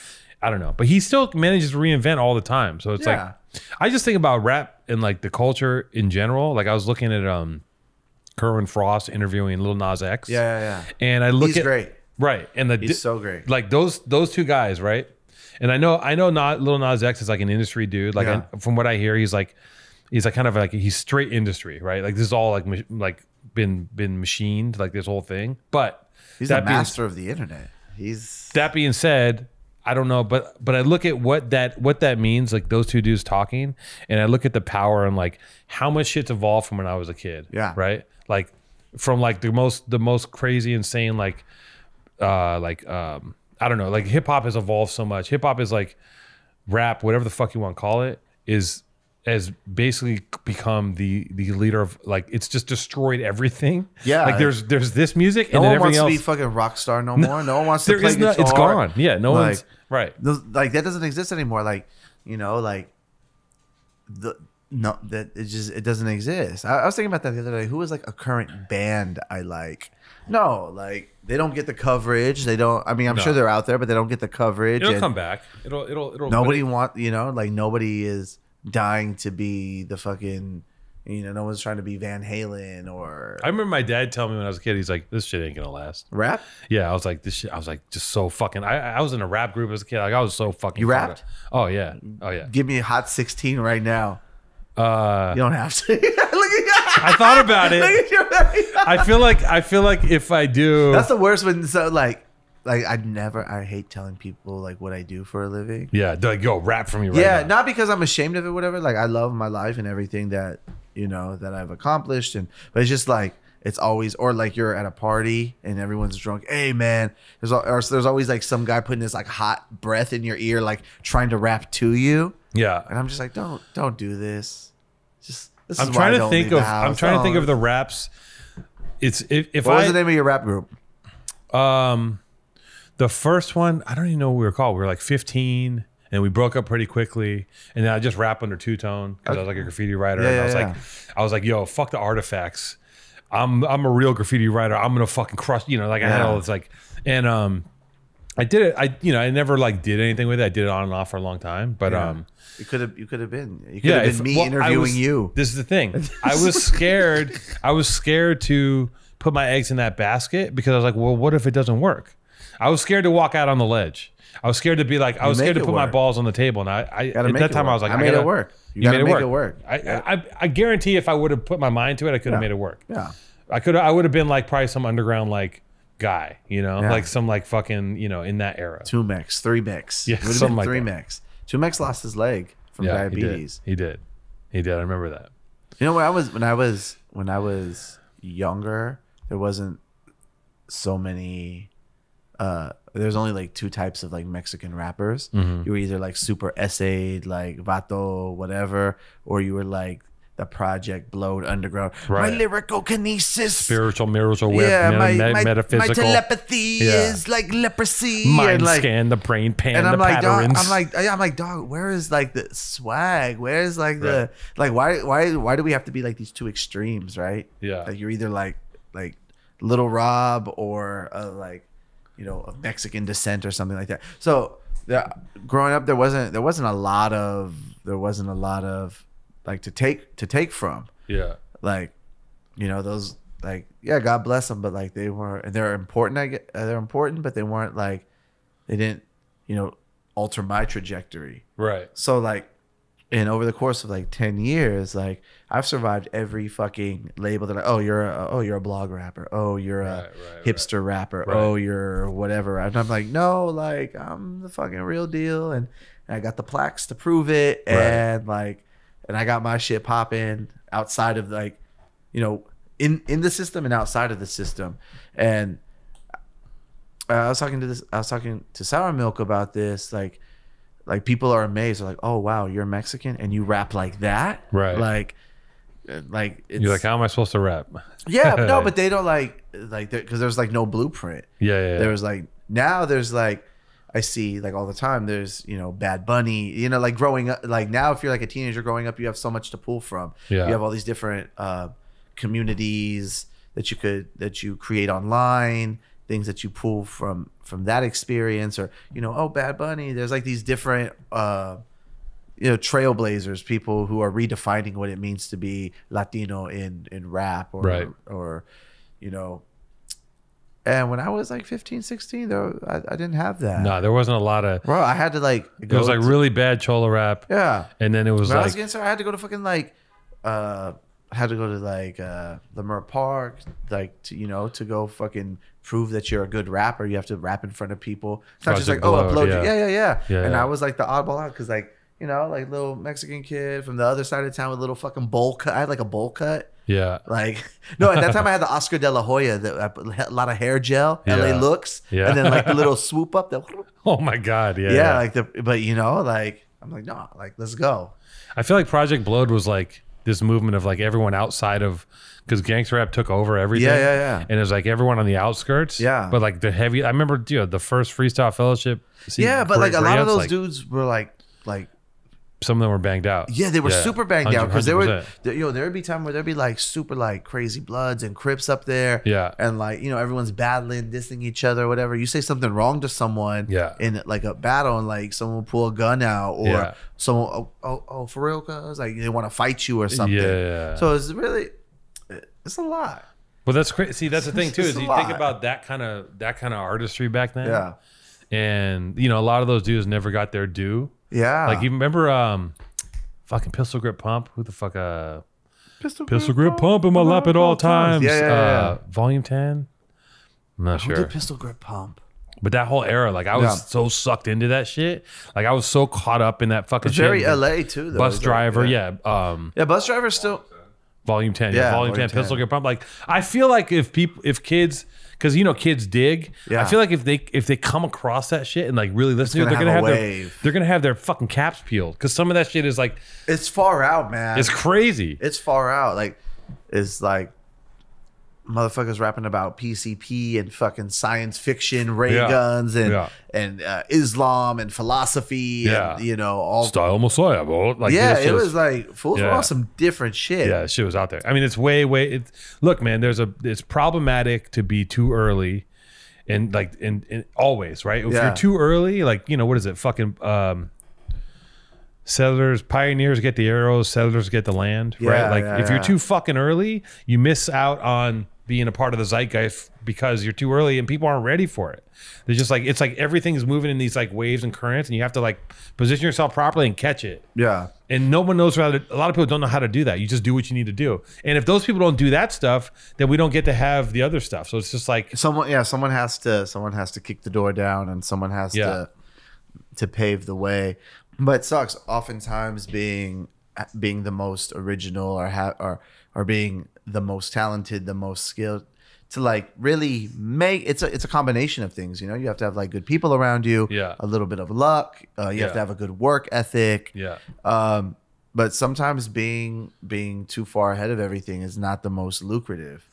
I don't know, but he still manages to reinvent all the time. So it's like, I just think about rap and like the culture in general. Like I was looking at Kerwin Frost interviewing Lil Nas X. Yeah. And I look he's great. Right. And he's so great. Like those two guys, right? And I know not Lil Nas X is like an industry dude. Like from what I hear, he's kind of like he's straight industry, right? Like this is all like been machined, like this whole thing. But he's a master of the internet. That being said, I don't know, but I look at what that means, like those two dudes talking, and I look at the power and like how much shit's evolved from when I was a kid. Yeah. Right? Like from like the most crazy, insane, like I don't know, like hip hop has evolved so much. Hip hop is like rap, whatever the fuck you want to call it, has basically become the leader of like it's just destroyed everything. Yeah, like there's this music and no then one everything wants else. to be fucking rock star no more. No one wants to play guitar. It's gone. Yeah, no one's right. Like that doesn't exist anymore. Like like it doesn't exist. I was thinking about that the other day. Who is like a current band I like? No, like they don't get the coverage. They don't. I mean, I'm sure they're out there, but they don't get the coverage. It'll come back. It'll. Nobody like nobody is dying to be the fucking, no one's trying to be Van Halen or. I remember my dad telling me when I was a kid, he's like, this shit ain't gonna last. Rap? Yeah, I was like, this shit. I was like, just so fucking. I was in a rap group as a kid. Like I was so fucking. You rapped? Oh yeah. Give me a hot 16 right now. You don't have to. I thought about it. I feel like if I do, that's the worst when I hate telling people like what I do for a living. Yeah, they're like, yo, rap for me right now. Yeah, not because I'm ashamed of it, whatever. Like I love my life and everything that that I've accomplished, but it's just like it's always, or like you're at a party and everyone's drunk. Hey man, there's always like some guy putting this like hot breath in your ear, like trying to rap to you. Yeah, and I'm just like, don't do this. I'm trying to think of the raps. What was the name of your rap group? The first one, I don't even know what we were called. We were like 15 and we broke up pretty quickly. And then I just rap under two-tone because I was like a graffiti writer. And I was like, yo, fuck the artifacts. I'm a real graffiti writer. I'm gonna fucking crush, like I had all this like, and I did it. I never like did anything with it. I did it on and off for a long time, but you could have been me interviewing you. This is the thing. I was scared. I was scared to put my eggs in that basket because I was like, well, what if it doesn't work? I was scared to walk out on the ledge. I was scared to be like, I was scared to put my balls on the table. And at that time I was like, I made it work. You gotta make it work. I guarantee if I would have put my mind to it, I could have made it work. Yeah. I would have been like probably some underground like guy, like some like fucking, in that era. 2Mex, 3Mex. Yeah, something like 3Mex. 2Mex lost his leg from diabetes. He did. I remember that. When I was younger, there wasn't so many. There's only like two types of like Mexican rappers. Mm-hmm. You were either like super essayed, like Vato, whatever, or you were like the Project Blowed Underground. Right. My lyrical kinesis, spiritual whip, metaphysical. My telepathy is like leprosy. Mind scan, the brain pan, and the patterns. I'm like, dog, where is like the swag? Where is like the like why do we have to be like these two extremes, right? Yeah, like you're either like Little Rob or like of Mexican descent or something like that. So growing up, there wasn't a lot of like to take from. Yeah. Like, those like, yeah, God bless them, but like they're important. They're important, but they weren't like, they didn't, alter my trajectory. Right. So like, and over the course of like 10 years, like I've survived every fucking label that you're a blog rapper. Oh, you're a hipster rapper. Right. Oh, you're whatever. And I'm like, no, like I'm the fucking real deal. And I got the plaques to prove it. And like, and I got my shit popping outside of like, in the system and outside of the system. And I was talking to Sour Milk about this. Like people are amazed. They're like, oh wow, you're Mexican and you rap like that, right? Like it's, you're like, how am I supposed to rap? Yeah, no, but they don't like because there's like no blueprint. Yeah. There was like now there's like I see like all the time. There's Bad Bunny. Like growing up. Like now, if you're like a teenager growing up, you have so much to pull from. Yeah. You have all these different communities that you create online. Things that you pull from that experience, or Bad Bunny. There's like these different trailblazers, people who are redefining what it means to be Latino in rap, or right. or and when I was like 15, 16, though, I didn't have that. No, there wasn't a lot of. Bro, I had to like. It was like really bad Chola rap. Yeah, and then it was when like. I was getting started, I had to go to fucking like. Had to go to like Lamar Park, like to go fucking prove that you're a good rapper. You have to rap in front of people. It's not just like upload. Yeah. And I was like the oddball out because like like little Mexican kid from the other side of town with a little fucking bowl cut. I had like a bowl cut. Yeah. Like no, at that time I had the Oscar de la Hoya, a lot of hair gel, LA looks, and then like the little swoop up. Oh my god, yeah. Like but like I'm like no, like let's go. I feel like Project Blowed was like this movement of like everyone outside of, because gangster rap took over everything. Yeah. And it was like everyone on the outskirts. Yeah. But like the heavy, I remember the first Freestyle Fellowship. But like a lot of those dudes were like some of them were banged out. Yeah, they were super banged out because there 100%. there would be time where there'd be like super like crazy Bloods and Crips up there. Yeah. And like, everyone's battling, dissing each other, whatever. You say something wrong to someone in like a battle and like someone will pull a gun out or someone, oh, for real, cuz like they want to fight you or something. Yeah. So it's really, it's a lot. Well, that's crazy. See, that's the thing too, is you lot. think about that kind of artistry back then. Yeah. And a lot of those dudes never got their due. Yeah. Like you remember fucking Pistol Grip Pump? Who the fuck Pistol Grip Pump in my lap at all times. Yeah. Volume 10? I'm not Who sure. did Pistol Grip Pump? But that whole era, like I was so sucked into that shit. Like I was so caught up in that fucking It's shit. very LA too though. Bus Driver, Bus Driver still Volume 10. Yeah, Volume 10 Pistol Grip Pump. Like I feel like if kids, because kids dig. I feel like if they come across that shit and like really listen to it, they're gonna have their fucking caps peeled. Because some of that shit is like, it's far out, man. it's crazy. It's far out. Like it's like motherfuckers rapping about PCP and fucking science fiction, ray guns and Islam and philosophy and all Style Messiah, bro. Like it was like fools were on some different shit. Yeah, shit was out there. I mean, it's look, man, it's problematic to be too early and like and always, right? If you're too early, like, what is it? Fucking settlers, pioneers get the arrows, settlers get the land, right? Like if you're too fucking early, you miss out on being a part of the zeitgeist because you're too early and people aren't ready for it. They're just like, it's like everything is moving in these like waves and currents and you have to like position yourself properly and catch it. Yeah. And no one knows how to, a lot of people don't know how to do that. You just do what you need to do. And if those people don't do that stuff, then we don't get to have the other stuff. So it's just like someone has to kick the door down and someone has to pave the way. But it sucks oftentimes being the most original or being the most talented, the most skilled, to like really make it's a combination of things. You have to have like good people around you, a little bit of luck. You have to have a good work ethic. But sometimes being too far ahead of everything is not the most lucrative.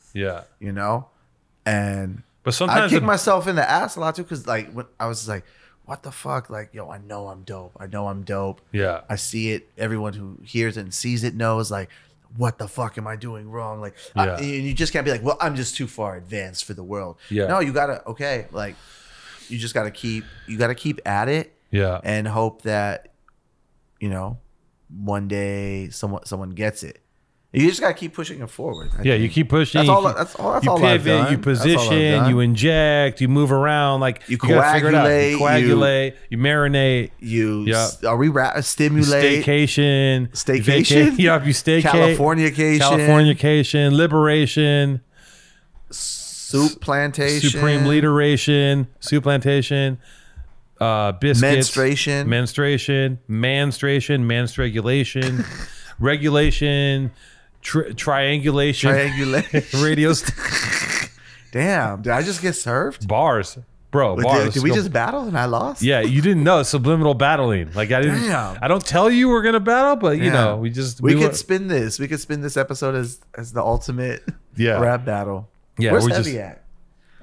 And but sometimes I kick myself in the ass a lot too, because like when I was like, what the fuck? Like, yo, I know I'm dope. Yeah. I see it. Everyone who hears it and sees it knows, like, what the fuck am I doing wrong? Like, you just can't be like, well, I'm just too far advanced for the world. No, you gotta, like, you just gotta keep at it. And hope that, one day someone gets it. You just gotta keep pushing it forward. I think. You keep pushing. That's all you I've pivot, done. you position, you inject, you move around. Like you gotta figure it out. coagulate, You coagulate, you marinate. Are we stimulate? Staycation. You staycate. Californication. Liberation. Soup plantation. Supreme Leaderation. Soup plantation. Biscuits. Menstruation. Manstragulation. Regulation. Triangulation. Triangulation. Radio. Damn, did I just get served? Bars. Bro, did we just battle and I lost? Yeah, you didn't know. Subliminal battling. Like I didn't. Damn. I don't tell you we're gonna battle, but you know, we could spin this. We could spin this episode as the ultimate rap battle. Yeah, where's Heavy at?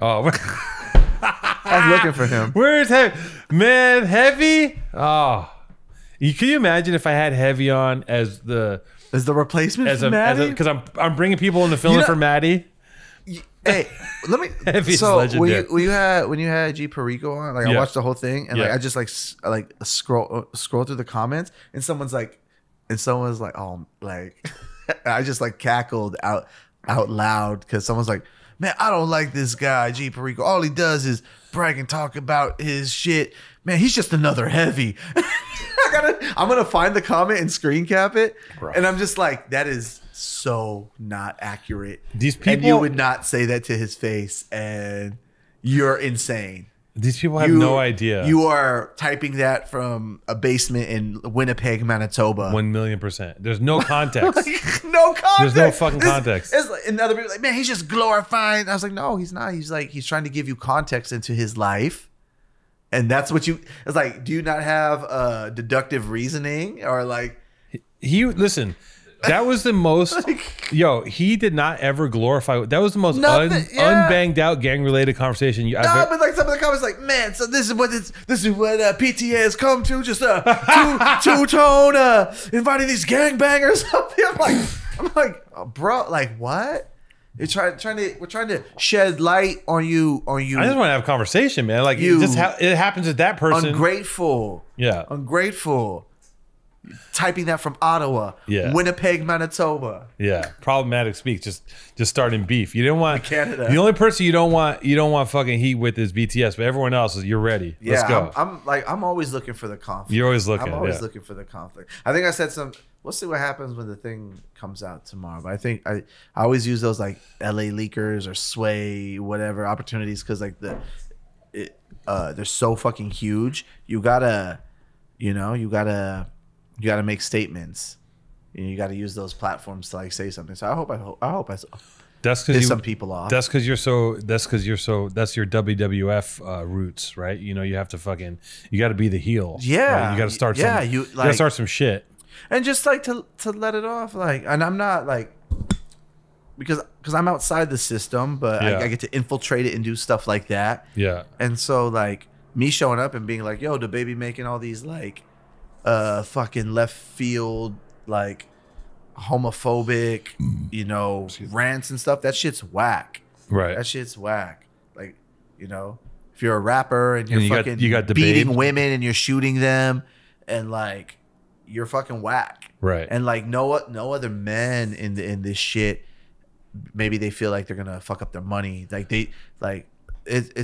Oh, I was looking for him. Where's Heavy? Man, Heavy. Oh, can you imagine if I had Heavy on as the replacement for Maddie? Because I'm bringing people in to fill in for Maddie. Hey, let me. Heavy's so legendary. when you had G Perico on, like I watched the whole thing, and like I just like scroll through the comments, and someone's like, oh, like I just like cackled out loud because someone's like, man, I don't like this guy G Perico. All he does is brag and talk about his shit. Man, he's just another Heavy. I'm gonna find the comment and screen cap it, and I'm just like, that is so not accurate. These people, and you would not say that to his face, and you're insane. These people have no idea. You are typing that from a basement in Winnipeg, Manitoba. 1,000,000%. There's no context. No context. There's no fucking context. And other people are like, man, he's just glorifying. I was like, no, he's not. He's trying to give you context into his life. And that's what it's like, do you not have deductive reasoning or like listen, that was the most he did not ever glorify. That was the most unbanged out gang related conversation but like some of the comments like, man, so this is what PTA has come to, just two-tone inviting these gangbangers up here. I'm like, oh, bro, like what? We're trying to shed light on you. I just want to have a conversation, man. Like it happens to that person. Ungrateful. Yeah. Ungrateful. Typing that from Ottawa. Yeah. Winnipeg, Manitoba. Yeah. Problematic speak. Just starting beef. You don't want Canada. The only person you don't want fucking heat with is BTS, but everyone else is you're ready. Yeah, let's go. I'm always looking for the conflict. You're always looking. I'm always looking for the conflict. I think I said we'll see what happens when the thing comes out tomorrow. But I think I always use those like LA leakers or Sway, whatever opportunities, because like they're so fucking huge. You gotta make statements. You gotta use those platforms to like say something. So I hope that's because some people off. That's your WWF roots, right? You know, you have to you got to be the heel. Yeah, right? You got to start. Yeah, you got to start some shit. And just like to let it off, like, and I'm not like, because I'm outside the system, but I get to infiltrate it and do stuff like that. Yeah. And so like me showing up and being like, yo, the baby making all these like fucking left field like homophobic, rants and stuff. That shit's whack. Right. That shit's whack. Like, if you're a rapper and you're you got beating women and you're shooting them and like you're fucking whack. Right. And like no other men in this shit, maybe they feel like they're gonna fuck up their money. Like they like it's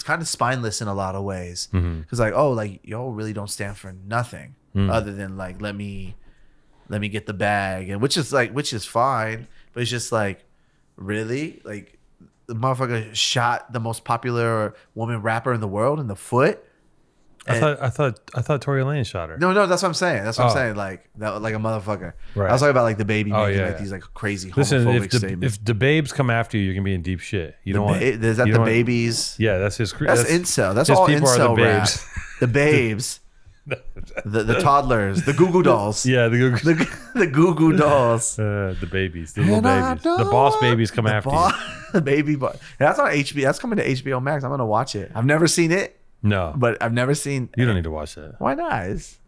kind of spineless in a lot of ways. Because like, oh, like y'all really don't stand for nothing other than like let me get the bag, and which is fine, but it's just like, really, like the motherfucker shot the most popular woman rapper in the world in the foot. I thought Tory Lanez shot her. No, that's what I'm saying. That's what I'm saying. Like that, like a motherfucker. Right. I was talking about like the baby making these like crazy homophobic statements. If the babes come after you, you're gonna be in deep shit. You don't want. Is that the babies? Yeah, that's his. That's incel. That's all incel rap. The babes. the toddlers, the Goo Goo dolls. Yeah, the Goo Goo dolls. The babies, the little babies, the boss babies come after you. The baby boss. That's on HBO. That's coming to HBO Max. I'm gonna watch it. I've never seen it. No, but I've never seen. You don't need to watch that. Why not? It's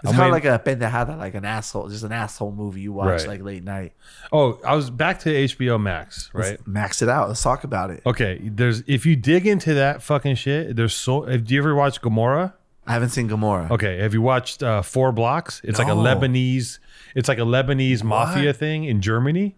kind of like a pendejada, like an asshole, just an asshole movie you watch like late night. Oh, I was back to HBO Max, right? Let's max it out. Let's talk about it. Okay, if you dig into that fucking shit, do you ever watch Gomorrah? I haven't seen Gomorrah. Okay, have you watched 4 Blocks? It's like a Lebanese mafia thing in Germany.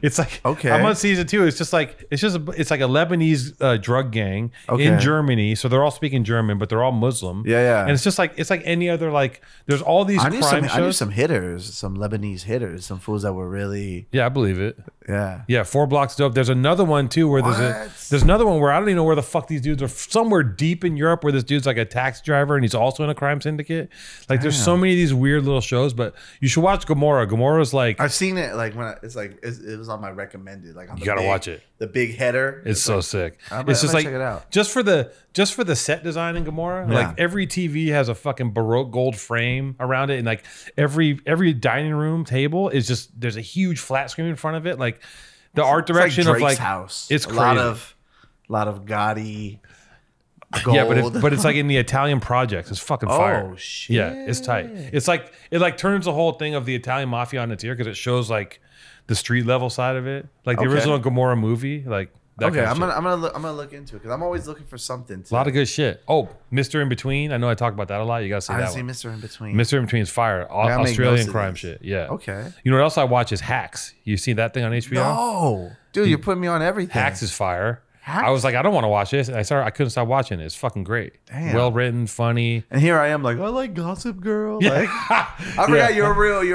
It's like, okay, I'm on season 2. It's like a Lebanese drug gang in Germany. So they're all speaking German, but they're all Muslim. Yeah. And it's like any other, like, there's all these crime shows. I knew some hitters, some Lebanese hitters, some fools that were really. Yeah, I believe it. Yeah. 4 Blocks dope. There's another one too where there's another one where I don't even know where the fuck these dudes are. Somewhere deep in Europe where this dude's like a taxi driver and he's also in a crime syndicate. Like, there's so many of these weird little shows, but you should watch Gomorrah. Gomorrah's like, I've seen it. Like when it's it was on my recommended. Like on you gotta watch it. The big header. It's so like, sick. It's just like check it out. just for the set design in Gomorrah. Like every TV has a fucking Baroque gold frame around it, and like every dining room table is just there's a huge flat screen in front of it. Like the art direction Drake's of like house. It's crazy. A lot of gaudy. Gold. Yeah, but it's like in the Italian projects. It's fucking fire. Oh shit! Yeah, it's tight. It's like it like turns the whole thing of the Italian mafia on its ear because it shows like the street level side of it, like the original Gomorrah movie. Like that kind of I'm gonna look into it because I'm always looking for something. A lot of good shit. Oh, Mr. In Between. I know I talk about that a lot. You gotta see that one. I haven't seen Mr. In Between. Mr. In Between is fire. Australian crime shit. Yeah. Okay. You know what else I watch is Hacks. You seen that thing on HBO? No, dude, you're putting me on everything. Hacks is fire. I was like, I don't want to watch this. And I couldn't stop watching it. It's fucking great. Damn. Well written, funny. And here I am, like, I like Gossip Girl. Yeah. Like, I forgot you're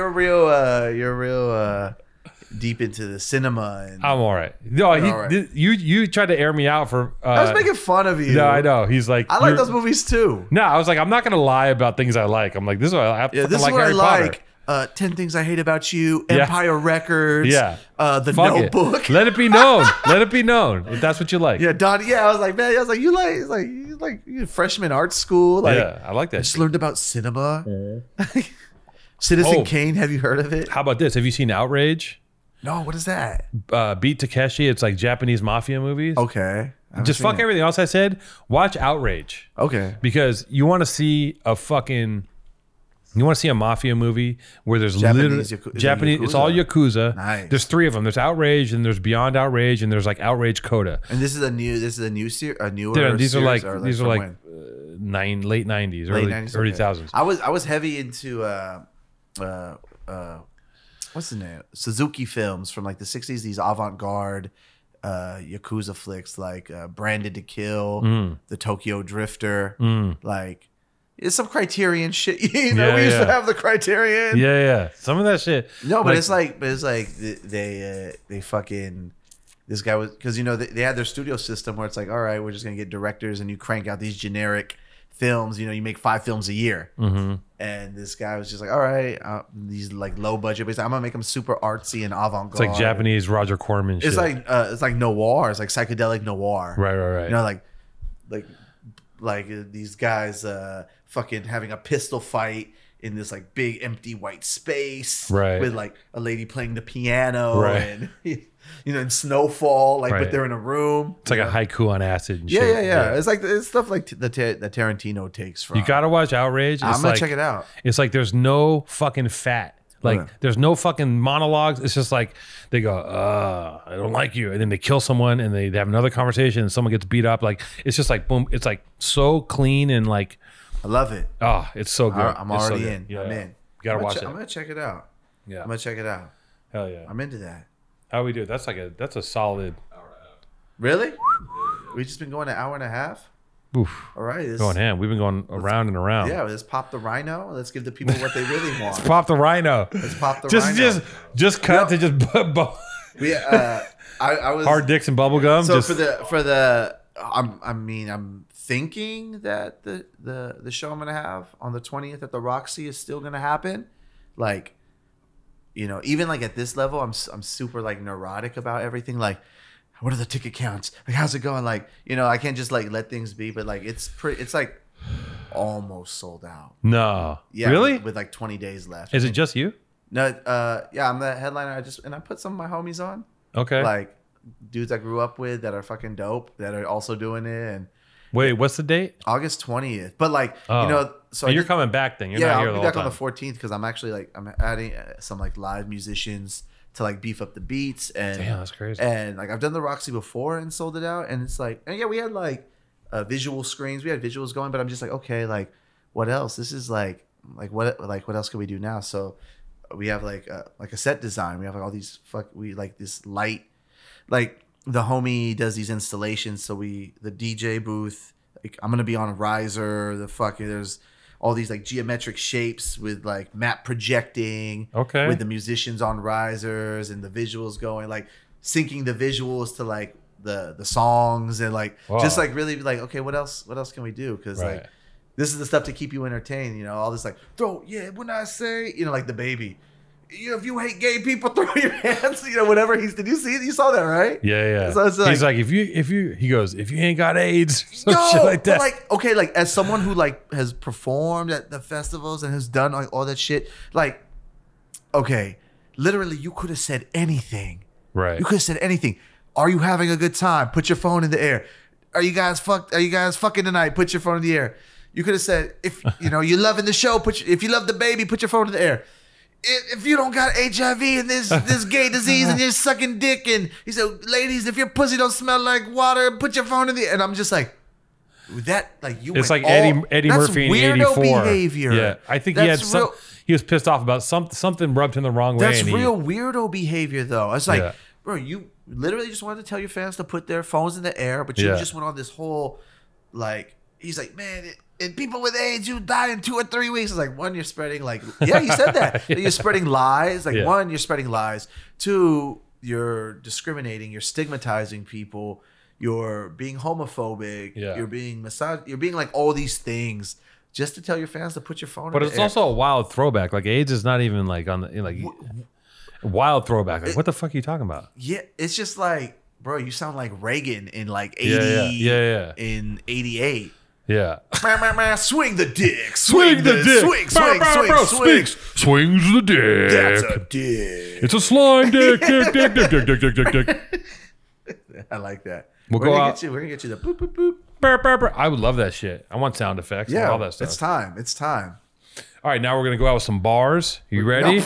real deep into the cinema. And I'm all right. No, you tried to air me out for. I was making fun of you. No, I know. He's like, I like those movies too. No, I was like, I'm not gonna lie about things I like. I'm like, this is what I this is like. what Harry I Potter. like. 10 Things I Hate About You, Empire Records, The Notebook. Let it be known. Let it be known if that's what you like. Yeah, Donnie. Yeah, I was like, man, you like freshman art school. Like, yeah, I like that. I just learned about cinema. Citizen Kane. Have you heard of it? How about this? Have you seen Outrage? No, what is that? Beat Takeshi. It's like Japanese mafia movies. Okay. Just fuck everything else I said. Watch Outrage. Okay. Because you want to see a mafia movie where there's Japanese. It's all Yakuza. Nice. There's 3 of them. There's Outrage, and there's Beyond Outrage, and there's like Outrage Coda. And this is a newer series. These are like late 90s, early 2000s. I was heavy into what's the name? Suzuki films from like the 60s. These avant-garde Yakuza flicks like Branded to Kill, The Tokyo Drifter, like. It's some Criterion shit, you know. We used to have the Criterion. Yeah. Some of that shit. No, but it's like they fucking this guy was because they had their studio system where it's like, all right, we're just gonna get directors and you crank out these generic films. You make 5 films a year, and this guy was just like, all right, these like low budget, but I'm gonna make them super artsy and avant-garde. It's like Japanese Roger Corman shit. It's like noir. It's like psychedelic noir. Right. Like these guys fucking having a pistol fight in this like big empty white space with like a lady playing the piano and in snowfall but they're in a room. It's like a haiku on acid and shit. Yeah. It's stuff like the Tarantino takes from. You gotta watch Outrage. I'm gonna check it out. It's like there's no fucking fat. Like there's no fucking monologues. It's just like they go, I don't like you. And then they kill someone and they have another conversation and someone gets beat up. Like it's just like boom. It's like so clean and like I love it. Oh, it's so good. I'm already in. Yeah. I'm in. You gotta watch it. I'm gonna check it out. Yeah. I'm gonna check it out. Hell yeah. I'm into that. How we do? That's a solid hour and a half. Really? We just been going an hour and a half? Oof. All right. Going ham. We've been going around and around. Yeah, let's pop the rhino. Let's give the people what they really want. Let's pop the rhino. Let's pop the rhino. Just cut to just I was hard dicks and bubble gum. So I'm thinking that the show I'm gonna have on the 20th at the Roxy is still gonna happen. Like, even like at this level, I'm super like neurotic about everything. Like, what are the ticket counts? Like, how's it going? Like, I can't just like let things be. But like, it's like almost sold out. No, yeah, really? With like 20 days left. Is it just you? No, yeah, I'm the headliner. I put some of my homies on. Okay, like dudes I grew up with that are fucking dope that are also doing it. And wait, what's the date? August 20th. But like, so you're coming back then. You're not here I'll the be whole back on time. the 14th because I'm actually like I'm adding some like live musicians to like beef up the beats. And damn, that's crazy. And like I've done the Roxy before and sold it out, and it's like, and yeah, we had like visual screens, we had visuals going, but I'm just like, okay, like what else? This is like what else can we do now? So we have like a set design. We have like all these this light, like the homie does these installations. So the DJ booth, like I'm gonna be on a riser. There's all these like geometric shapes with like map projecting. Okay. With the musicians on risers and the visuals going, like syncing the visuals to like the songs and like just like really like, okay, what else can we do? Because like this is the stuff to keep you entertained. All this like when I say like the baby. if you hate gay people, throw your hands. You know, whatever he's. Did you see it? You saw that, right? Yeah. So it's like, he's like, he goes, if you ain't got AIDS, or some shit like that. Like, okay, like as someone who like has performed at the festivals and has done like all that shit, like, okay, literally, you could have said anything. Right. You could have said anything. Are you having a good time? Put your phone in the air. Are you guys fucking tonight? Put your phone in the air. You could have said, if you know you're loving the show, if you love the baby, put your phone in the air. If you don't got HIV and this gay disease and you're sucking dick, and he said, ladies, if your pussy don't smell like water, put your phone in the air. And I'm just like, that like you. It's like Eddie Murphy in '84. Behavior. Yeah, I think he had he was pissed off about something rubbed him the wrong way. That's real weirdo behavior, though. It's like, bro, you literally just wanted to tell your fans to put their phones in the air, but you just went on this whole like. He's like, man. And people with AIDS, you die in 2 or 3 weeks. It's like, one, you're spreading like, yeah, he said that. You're spreading lies. Like, one, you're spreading lies. 2, you're discriminating. You're stigmatizing people. You're being homophobic. Yeah. You're being you're being like all these things just to tell your fans to put your phone. But it's also a wild throwback. Like AIDS is not even like on the like wild throwback. Like, what the fuck are you talking about? Yeah, it's just like, bro, you sound like Reagan in like 80. In 88. Yeah. Swing the dick. Swing the dick. Swing. Swings the dick. That's a dick. It's a slime dick. Dick. I like that. We're gonna get you the boop, boop, boop. Burr, burr, burr. I would love that shit. I want sound effects. Yeah, all that stuff. It's time. All right, now we're going to go out with some bars. You ready?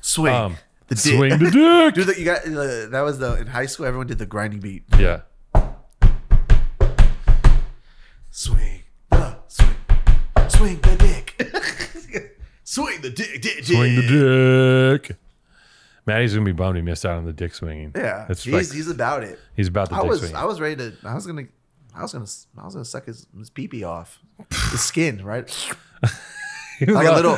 Swing. The dick. Swing the dick. Dude, you got that was in high school. Everyone did the grinding beat. Yeah. Swing the dick. Swing the dick. Swing the dick. Maddie's gonna be bummed he missed out on the dick swinging. Yeah, he's about it. He's about the dick swinging. I was ready to. I was gonna suck his pee-pee off, the skin, right? like a little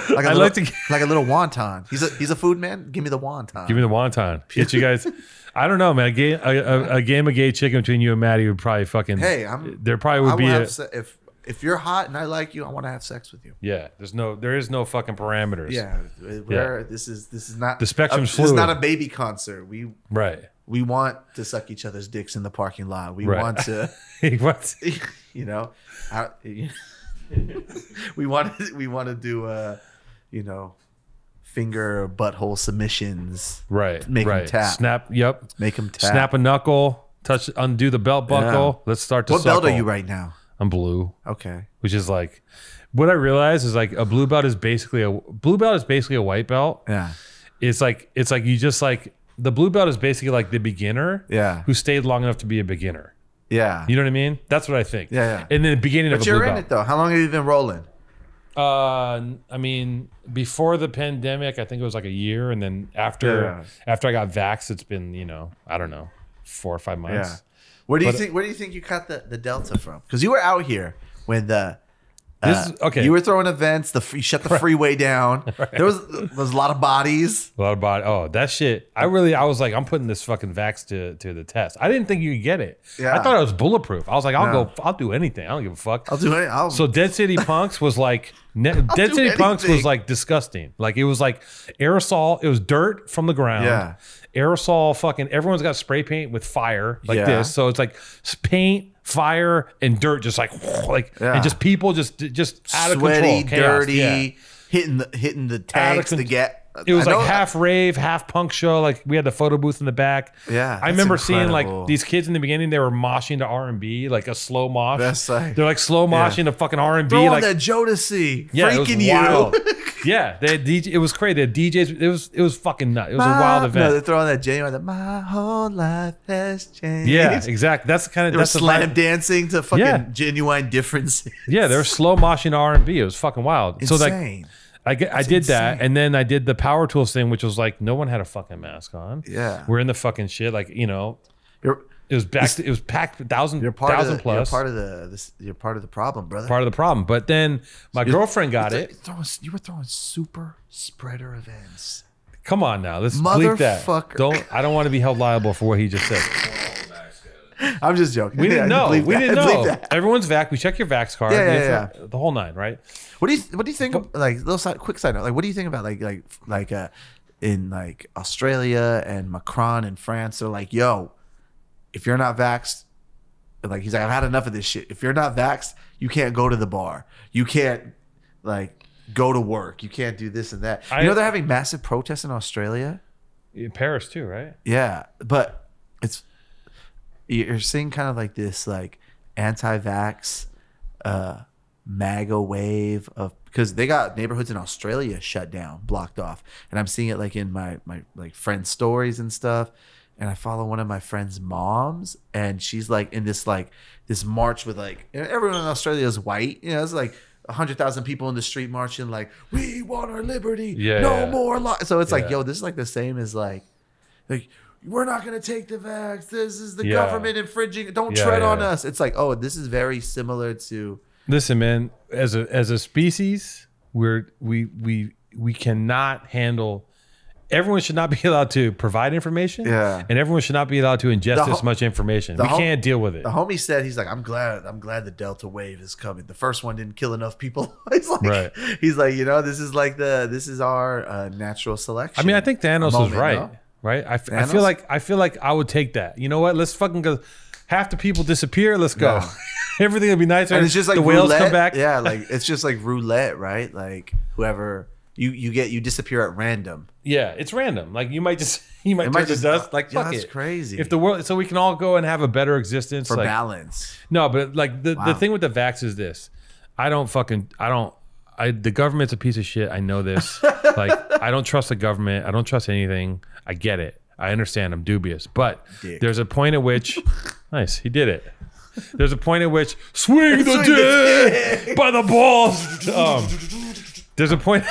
wonton. He's a food man. Give me the wonton. Give me the wonton. Get you guys. I don't know, man. A game of gay chicken between you and Maddie would probably fucking. Hey, there probably would be if you're hot and I like you, I want to have sex with you. Yeah, there is no fucking parameters. Yeah, this is not the spectrum's fluid. This is not a baby concert. We want to suck each other's dicks in the parking lot. We want to. You know, we want to do finger butthole submissions. Right. Make them tap. Snap. Yep. Make them tap. Snap a knuckle. Undo the belt buckle. Let's start to. What belt are you right now? I'm blue. Okay. Which is like, what I realized is like a blue belt is basically a white belt. Yeah. It's like you just like the blue belt is basically like the beginner. Yeah. Who stayed long enough to be a beginner. Yeah. You know what I mean? That's what I think. Yeah. In the beginning of a blue belt. But you're in it though. How long have you been rolling? I mean, before the pandemic, I think it was like a year, and then after I got vaxxed, it's been I don't know, 4 or 5 months. Yeah. Where do you think you caught the Delta from? Because you were out here when you were throwing events. You shut the freeway down. Right. There was a lot of bodies. Oh, that shit. I was like, I'm putting this fucking vax to the test. I didn't think you could get it. Yeah. I thought it was bulletproof. I was like, I'll do anything. I don't give a fuck. I'll do anything. So Dead City Punks was like Punks was like disgusting. Like it was like aerosol. It was dirt from the ground. Yeah. Aerosol. Fucking everyone's got spray paint with fire like this. So it's like paint, fire, and dirt, just like and just people just out of sweaty, control, chaos. dirty, hitting the tanks to get. It was like half rave, half punk show. Like we had the photo booth in the back. Yeah, I remember seeing like these kids in the beginning. They were moshing to R&B, like a slow mosh. They're like slow moshing to fucking R&B. Throw like on that Jodeci, yeah, freaking you. Yeah, they had DJ, it was crazy. They had DJs. It was fucking nuts. It was a wild event. No, they're throwing that genuine. My whole life has changed. Yeah, exactly. That's the kind of. They were slam dancing to fucking Genuine Differences. Yeah, they were slow moshing R&B. It was fucking wild. Insane. So like, I did that, and then I did the Power Tools thing, which was like no one had a fucking mask on. Yeah, we're in the fucking shit. Like it was back. It was packed 1,000 plus. You're part of the problem, brother. Part of the problem. But then my girlfriend got it. You were throwing super spreader events. Come on now, let's bleep that. I don't want to be held liable for what he just said. I'm just joking. We didn't know. We didn't know. That. Everyone's vax. We check your vax card. Yeah. The whole nine, right? What do you think? Like, quick side note. Like, what do you think about like in like Australia and Macron in France? They're like, yo, if you're not vaxxed, like he's like, I've had enough of this shit. If you're not vaxxed, you can't go to the bar. You can't like go to work. You can't do this and that. You know they're having massive protests in Australia. In Paris too, right? Yeah, but you're seeing kind of like this like anti-vax MAGA wave of, because they got neighborhoods in Australia shut down, blocked off, and I'm seeing it like in my like friends' stories and stuff. And I follow one of my friend's moms, and she's like in this march with like, everyone in Australia is white, you know, it's like 100,000 people in the street marching like, we want our liberty, no more lies. So it's like, yo, this is like the same as like we're not gonna take the vax. This is the government infringing. Don't tread on us. It's like, oh, this is very similar to. Listen, man, as a species, we cannot handle. Everyone should not be allowed to provide information. Yeah. And everyone should not be allowed to ingest this much information. We can't deal with it. The homie said, he's like, I'm glad the Delta wave is coming. The first one didn't kill enough people. He's like, you know, this is our natural selection. I mean, I think Thanos is right. No? Right? I feel like I would take that. You know what? Let's fucking go. Half the people disappear. Let's go. Yeah. Everything will be nicer. And it's just like the whales come back. Yeah, like it's just like roulette, right? Like whoever you disappear at random. Yeah, it's random. Like you might turn to dust. Like fuck that's it. Crazy. If the world, so we can all go and have a better existence for balance. No, but like the thing with the vax is this. The government's a piece of shit. I know this. Like I don't trust the government. I don't trust anything. I get it. I understand. I'm dubious, but there's a point at which, nice, he did it. There's a point at which swing the dick by the balls. There's a point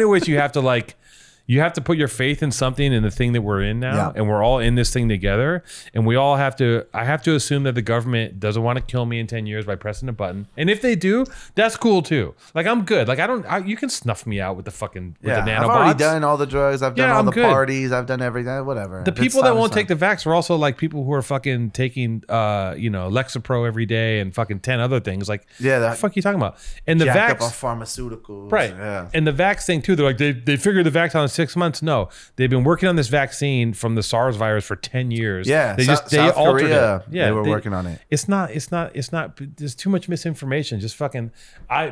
at which you have to put your faith in something, in the thing that we're in now, and we're all in this thing together, and we all have to. I have to assume that the government doesn't want to kill me in 10 years by pressing a button, and if they do, that's cool too. Like I'm good. Like you can snuff me out with the fucking the nanobots. I've already done all the drugs. I've done all the parties. I've done everything. Whatever. The people that won't take the vax are also like people who are fucking taking Lexapro every day and fucking 10 other things. Like what the fuck are you talking about? And the vax up on pharmaceuticals, right? Yeah. And the vax thing too. They're like they figured the vax out in 6 months. No, they've been working on this vaccine from the SARS virus for 10 years. Yeah, they South altered Korea, it. Yeah, they were working on it. It's not. There's too much misinformation. Just fucking.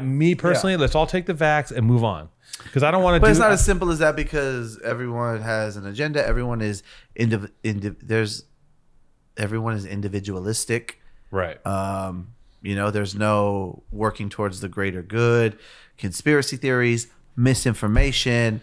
Me personally, let's all take the vax and move on. Because I don't want to. But it's not as simple as that. Because everyone has an agenda. Everyone is everyone is individualistic. Right. There's no working towards the greater good. Conspiracy theories, misinformation.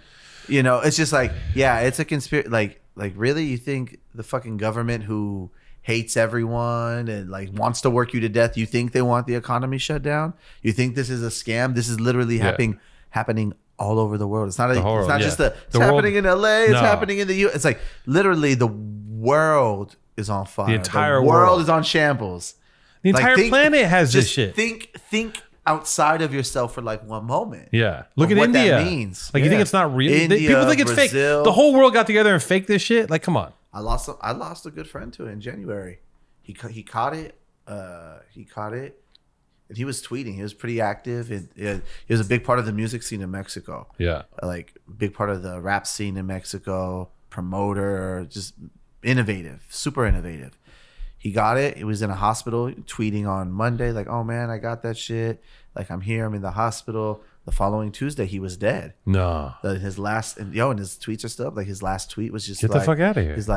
It's just like, it's a conspiracy. Like really, you think the fucking government who hates everyone and like wants to work you to death, you think they want the economy shut down? You think this is a scam? This is literally happening all over the world. It's not just happening in LA. It's happening in the U. It's like literally the world is on fire. The entire world is on shambles. The entire planet has this shit. Think outside of yourself for like one moment. Yeah. Look at India. That means. Like you think it's not real? India, people think it's Brazil. fake. The whole world got together and faked this shit. Like, come on. I lost a good friend to it in January. He caught it. And he was tweeting. He was pretty active. He was a big part of the music scene in Mexico. Yeah. Like big part of the rap scene in Mexico. Promoter, just innovative, super innovative. He got it. He was in a hospital, tweeting on Monday, like, oh man, I got that shit. Like, I'm here. I'm in the hospital. The following Tuesday, he was dead. No. And his tweets are still up. Like, his last tweet was just get the fuck out of here. He's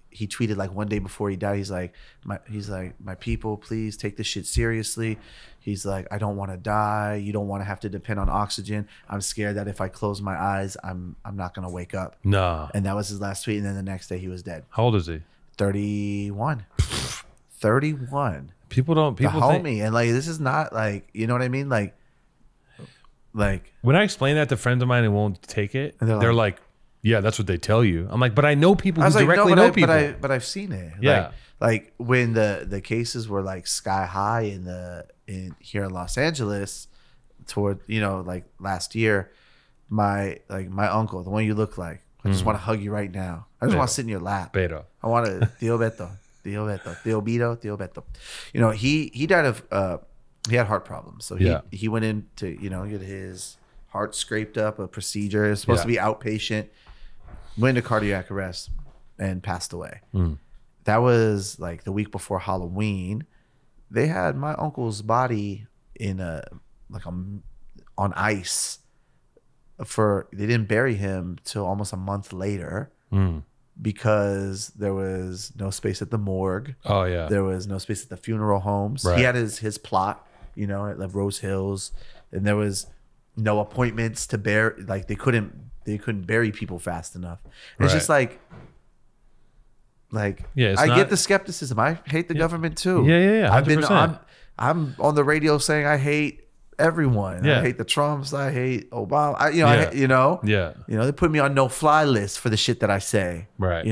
he tweeted like one day before he died. He's like, my people, please take this shit seriously. He's like, I don't want to die. You don't want to have to depend on oxygen. I'm scared that if I close my eyes, I'm not gonna wake up. No. And that was his last tweet. And then the next day, he was dead. How old is he? 31. 31. People homie. And like, this is not like, you know what I mean? Like when I explain that to friends of mine who won't take it, they're like, yeah, that's what they tell you. I'm like, but I know people who directly know people. But I've seen it. Yeah. Like when the cases were like sky high in here in Los Angeles toward, like last year, my uncle, the one you look like, I just want to hug you right now. I just want to sit in your lap. Beto. I want to Tío Beto, Tío Beto, Tío Beto, Tío Beto. You know, he died of he had heart problems, so he went in to get his heart scraped up, a procedure. It was supposed to be outpatient. Went into cardiac arrest and passed away. That was like the week before Halloween. They had my uncle's body in on ice they didn't bury him till almost a month later because there was no space at the morgue. Oh yeah. There was no space at the funeral homes. Right. He had his plot, at like Rose Hills, and there was no appointments to bury. Like they couldn't bury people fast enough. It's just like I get the skepticism. I hate the government too. Yeah. 100%. I'm on the radio saying I hate everyone. I hate the Trumps. I hate Obama. They put me on no-fly list for the shit that I say. Right.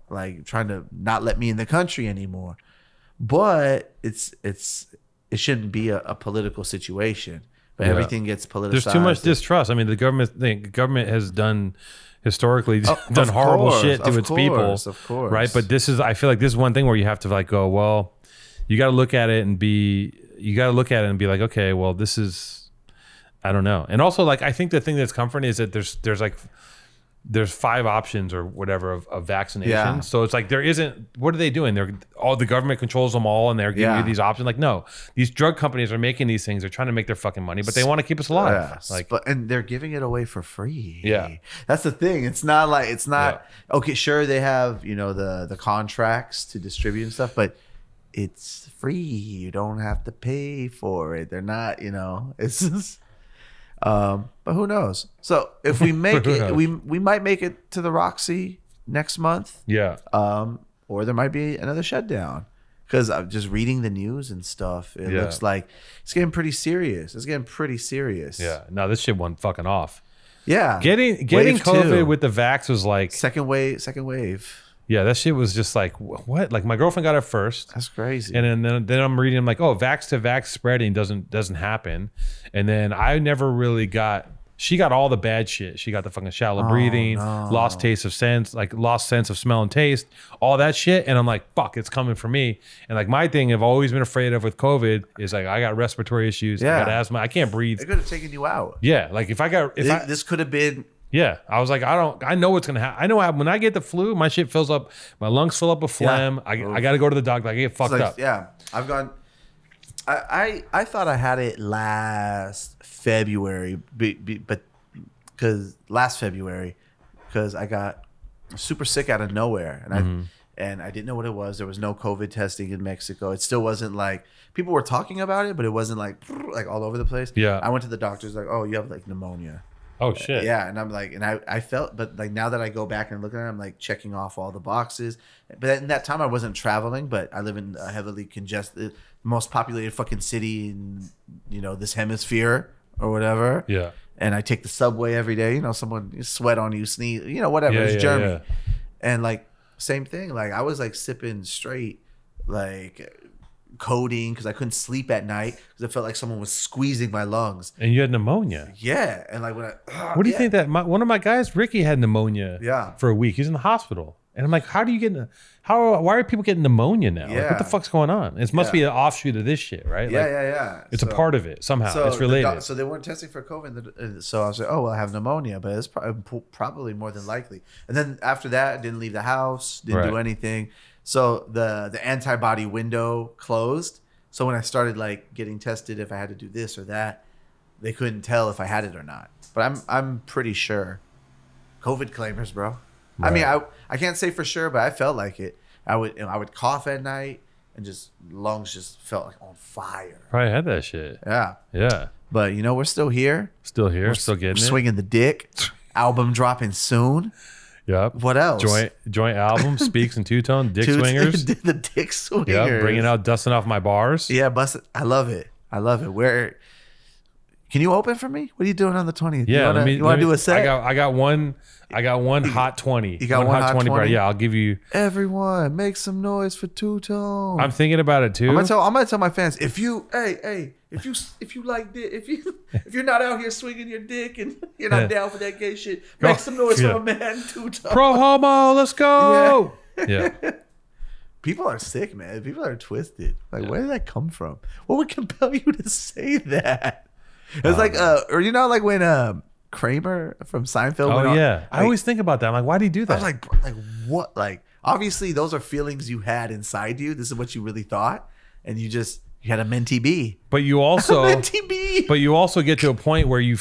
Like trying to not let me in the country anymore. But it shouldn't be a political situation. But everything gets politicized. There's too much distrust. I mean, the government has done historically done horrible shit to its people. Of course. Right. But I feel like this is one thing where you have to like go, well, you got to look at it and be like, okay, well, this is, I don't know. And also like, I think the thing that's comforting is that there's 5 options or whatever of vaccination. Yeah. So it's like, there isn't, what are they doing? The government controls them all and they're giving you these options. Like, no, these drug companies are making these things. They're trying to make their fucking money, but they want to keep us alive. And they're giving it away for free. Yeah. That's the thing. It's not okay. Sure. They have, the contracts to distribute and stuff, but it's free. You don't have to pay for it. They're not, it's just, but who knows? So if we make it, we might make it to the Roxy next month. Yeah. Or there might be another shutdown because I'm just reading the news and stuff. It looks like it's getting pretty serious. Yeah. No, this shit went fucking off. Yeah. Getting COVID with the vax was like second wave. Yeah, that shit was just like, what? Like my girlfriend got it first. That's crazy. And then I'm reading, I'm like, oh, vax to vax spreading doesn't happen. And then I never really she got all the bad shit. She got the fucking shallow breathing, lost sense of smell and taste, all that shit. And I'm like, fuck, it's coming for me. And like my thing I've always been afraid of with COVID is like, I got respiratory issues. I got asthma. I can't breathe. It could have taken you out. Yeah. Like this could have been. Yeah, I was like, I know what's gonna happen. I know when I get the flu, my shit fills up, my lungs fill up with phlegm. I got to go to the doctor. I get fucked up. Yeah, I've gone. I thought I had it last February, but because I got super sick out of nowhere, and I didn't know what it was. There was no COVID testing in Mexico. It still wasn't like people were talking about it, but it wasn't like all over the place. Yeah, I went to the doctor's like, oh, you have like pneumonia. Oh shit. Yeah. And I'm like, and I felt, but like now that I go back and look at it, I'm like checking off all the boxes. But in that time I wasn't traveling, but I live in a heavily congested, most populated fucking city in, this hemisphere or whatever. Yeah. And I take the subway every day, someone sweat on you, sneeze, whatever. Yeah, it's Germany. Yeah. And like, same thing. Like I was like sipping straight, like codeine because I couldn't sleep at night because it felt like someone was squeezing my lungs. And you had pneumonia. Yeah, and like when what do you think that one of my guys, Ricky, had pneumonia? Yeah, for a week. He's in the hospital, and I'm like, how do you get? Why are people getting pneumonia now? Yeah. Like, what the fuck's going on? It must be an offshoot of this shit, right? Yeah, like, it's a part of it somehow. So it's related. So they weren't testing for COVID. So I was like, oh, well, I have pneumonia, but it's probably more than likely. And then after that, I didn't leave the house, didn't do anything. So the antibody window closed. So when I started like getting tested, if I had to do this or that, they couldn't tell if I had it or not. But I'm pretty sure. COVID claimers, bro. Right. I mean, I can't say for sure, but I felt like it. I would cough at night and just lungs just felt like on fire. Probably had that shit. Yeah. Yeah. But we're still here. Still here. We're still getting it. Swinging the dick. Album dropping soon. Yep. What else? Joint album, Speaks and Two Tone, Dick Swingers. The Dick Swingers. Yep. Bringing out Dusting Off My Bars. Yeah, I love it. Where Can you open for me? What are you doing on the 20th? Yeah, you want to do a set? I got one hot 20. You got one hot 20? Bro. Yeah, I'll give you. Everyone, make some noise for Two-Tone. I'm thinking about it too. I'm gonna tell my fans, if you like this, if you're not out here swinging your dick and you're not down for that gay shit, make some noise for my man Two-Tone. Pro homo, let's go. Yeah. People are sick, man. People are twisted. Like, where did that come from? What would compel you to say that? It's like, or like when Kramer from Seinfeld. Oh yeah, I always think about that. I'm like, why did he do that? I was like what? Like, obviously, those are feelings you had inside you. This is what you really thought, and you had a mentee B. But you also mentee B. But you also get to a point where you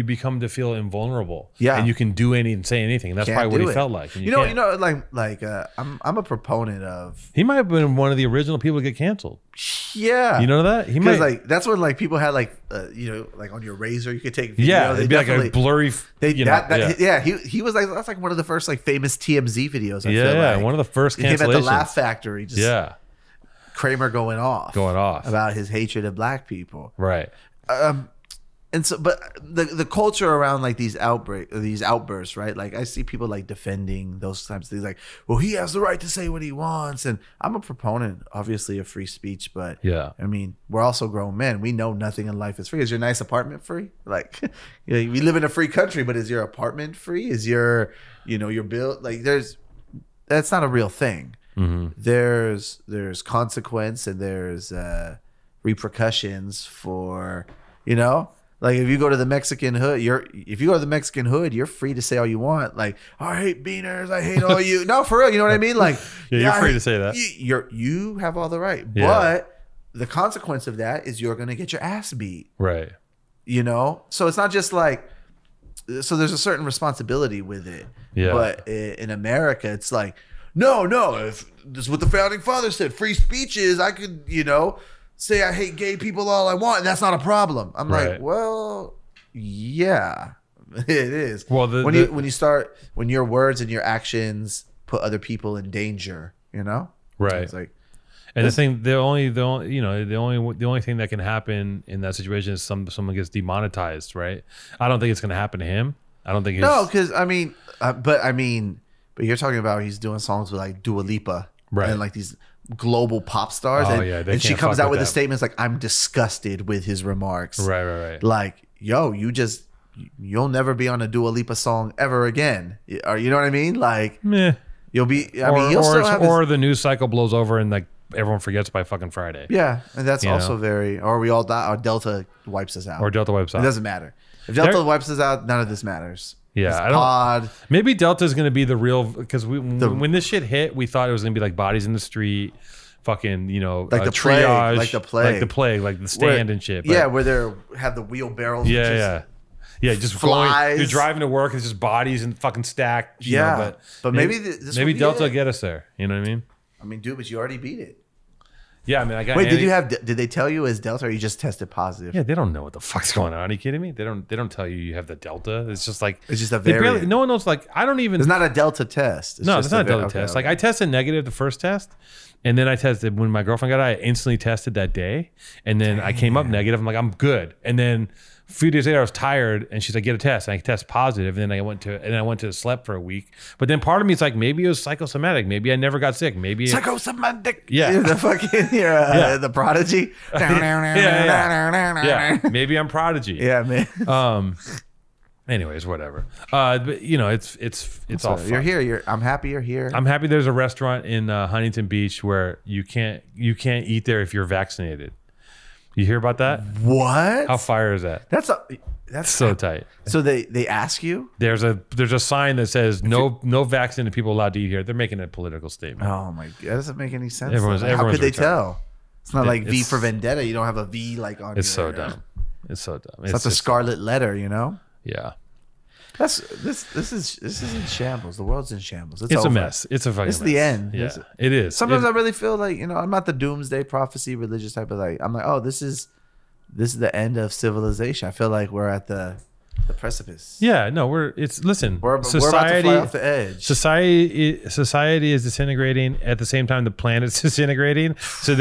become to feel invulnerable. Yeah, and you can do any and say anything. And that's probably what he felt like. I'm a proponent of. He might have been one of the original people to get canceled. Yeah, you know that he might. Like that's when like people had like like on your razor you could take video. Yeah, it'd be like a blurry. He was like that's like one of the first like famous TMZ videos. I feel like. One of the first cancellations. Him at the Laugh Factory. Kramer going off about his hatred of black people. Right. And so, but the culture around like these outbursts, right? Like I see people like defending those types of things, like, well, he has the right to say what he wants, and I'm a proponent, obviously, of free speech, but yeah, I mean, we're also grown men. We know nothing in life is free. Is your nice apartment free? Like, we live in a free country, but is your apartment free? Is your bill like that's not a real thing. Mm-hmm. There's consequence and there's repercussions for like if you go to the Mexican hood, you're free to say all you want. Like, I hate beaners, I hate all you. No, for real, you know what I mean? Like, you're free to say that. You have all the right, but the consequence of that is you're gonna get your ass beat. Right. So it's not just like. So there's a certain responsibility with it. Yeah. But in America, it's like, no. If this is what the founding fathers said, free speech is I could, say I hate gay people all I want, and that's not a problem. I'm like, well, yeah, it is. Well, when your words and your actions put other people in danger, right? It's like, and the only thing that can happen in that situation is someone gets demonetized, right? I don't think it's going to happen to him. I don't think because but you're talking about he's doing songs with like Dua Lipa, right? And like these global pop stars, and she comes out with a statement like, I'm disgusted with his remarks. Right. Like, yo, you'll never be on a Dua Lipa song ever again. Or you know what I mean? Like, meh. You'll be. Or the news cycle blows over and like everyone forgets by fucking Friday. Yeah, and that's also very. Or we all die. Or Delta wipes us out. It doesn't matter. If Delta wipes us out, none of this matters. Yeah, maybe Delta's going to be the real, because when this shit hit, we thought it was going to be like Bodies in the Street, fucking, like the triage, plague, like the Stand and shit. But, where they have the wheelbarrows. Yeah, just flies. You're driving to work, it's just bodies and fucking stacked. But maybe Delta will get us there. You know what I mean? I mean, dude, but you already beat it. Yeah, I mean, I got. Wait, did they tell you as Delta, or you just tested positive? Yeah, they don't know what the fuck's going on. Are you kidding me? They don't tell you have the Delta. It's just like it's just a variant. No one knows. Like, I don't even. It's not a Delta test. No, it's not a Delta test. Okay. Like, I tested negative the first test, and then I tested when my girlfriend got it. I instantly tested that day, and then I came up negative. I'm like, I'm good. And then a few days later, I was tired, and she's like, get a test. And I test positive, and then I went to slept for a week. But then part of me is like, maybe it was psychosomatic. Maybe I never got sick. Maybe psychosomatic. Yeah, the fucking the Prodigy. Yeah, maybe I'm Prodigy. Yeah, man. Anyways, whatever. But it's all fun. You're here. I'm happy you're here. I'm happy there's a restaurant in Huntington Beach where you can't eat there if you're vaccinated. You hear about that? What? How fire is that? That's so tight. So they ask you? There's a sign that says no vaccinated people allowed to eat here. They're making a political statement. Oh my god, that doesn't make any sense. How could they tell? It's not like V for Vendetta. You don't have a V like on. It's so dumb. It's so dumb. It's not the scarlet letter, Yeah. This is in shambles. The world's in shambles. It's a mess. It's a fucking mess. It's the end. Yeah, it is. Sometimes I really feel like, I'm not the doomsday prophecy religious type of like, I'm like, oh, this is the end of civilization. I feel like we're at the the precipice. Yeah, no, we're about to fly off the edge. Society is disintegrating at the same time the planet's disintegrating. So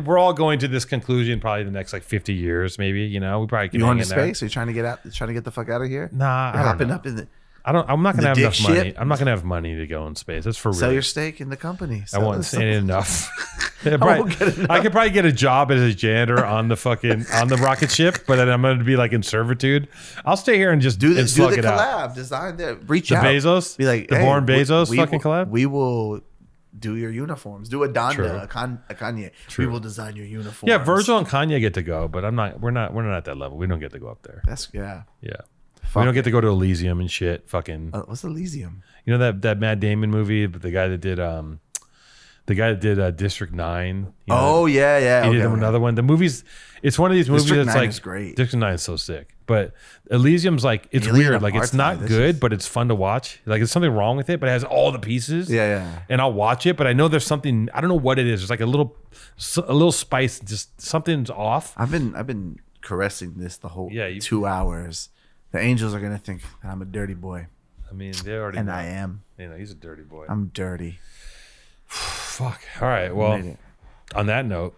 we're all going to this conclusion probably the next like 50 years, maybe. You know, we probably can. You going to space? Are you trying to get out? Trying to get the fuck out of here? Nah, You're hopping up in the. I'm not gonna have enough money. I'm not gonna have money to go in space. That's for real. Sell your stake in the company. I won't say enough. I could probably get a job as a janitor on the rocket ship, but then I'm gonna be like in servitude. I'll stay here and just do the collab. Out. Design that. Reach the out. Bezos. Be like the Born Bezos fucking collab. We will do your uniforms. Do a Donda, a Kanye. True. We will design your uniforms. Yeah, Virgil and Kanye get to go, but we're not at that level. We don't get to go up there. Yeah. We don't get to go to Elysium and shit. Fucking. What's Elysium? You know that Matt Damon movie, but the guy that did District 9. Yeah. He did another one. The movie's. It's one of these movies District that's 9 like is great. District 9 is so sick, but Elysium's like it's weird. Like it's not good, but it's fun to watch. Like there's something wrong with it, but it has all the pieces. Yeah. And I'll watch it, but I know there's something. I don't know what it is. There's like a little spice. Just something's off. I've been caressing this the whole 2 hours. The angels are gonna think that I'm a dirty boy. I mean, they already. And know. I am. You know, he's a dirty boy. I'm dirty. Fuck. All right. Well, on that note,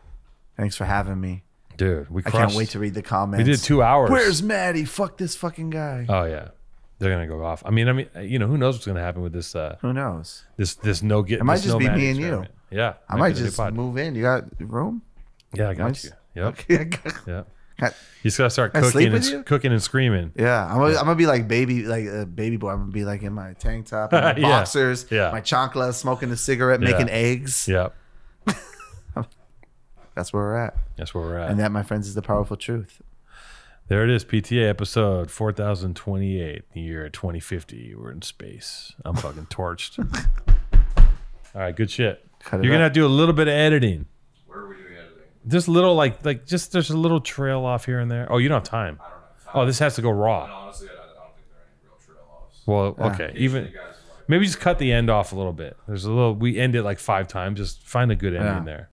thanks for having me, dude. I can't wait to read the comments. We did 2 hours. Where's Maddie? Fuck this fucking guy. Oh yeah, they're gonna go off. I mean, you know, who knows what's gonna happen with this? Who knows? This no get. It might just be me and you. Yeah. I might just move in. You got room? Yeah, I got you. Yep. Okay. Yeah. You just gotta start cooking and screaming. Yeah, I'm gonna be like baby boy. I'm gonna be like in my tank top, and my boxers, my chanclas, smoking a cigarette, making eggs. Yep. That's where we're at. And that, my friends, is the powerful truth. There it is. PTA episode 4028. The year 2050. We're in space. I'm fucking torched. All right, good shit. You're gonna have to do a little bit of editing. Where are we doing editing? Just little just there's a little trail off here and there. Oh, you don't have time. I don't have time. Oh, this has to go raw. And honestly, I don't think there are any real trail offs. Well, okay. Even maybe just cut the end off a little bit. There's a little. We end it like 5 times. Just find a good ending there.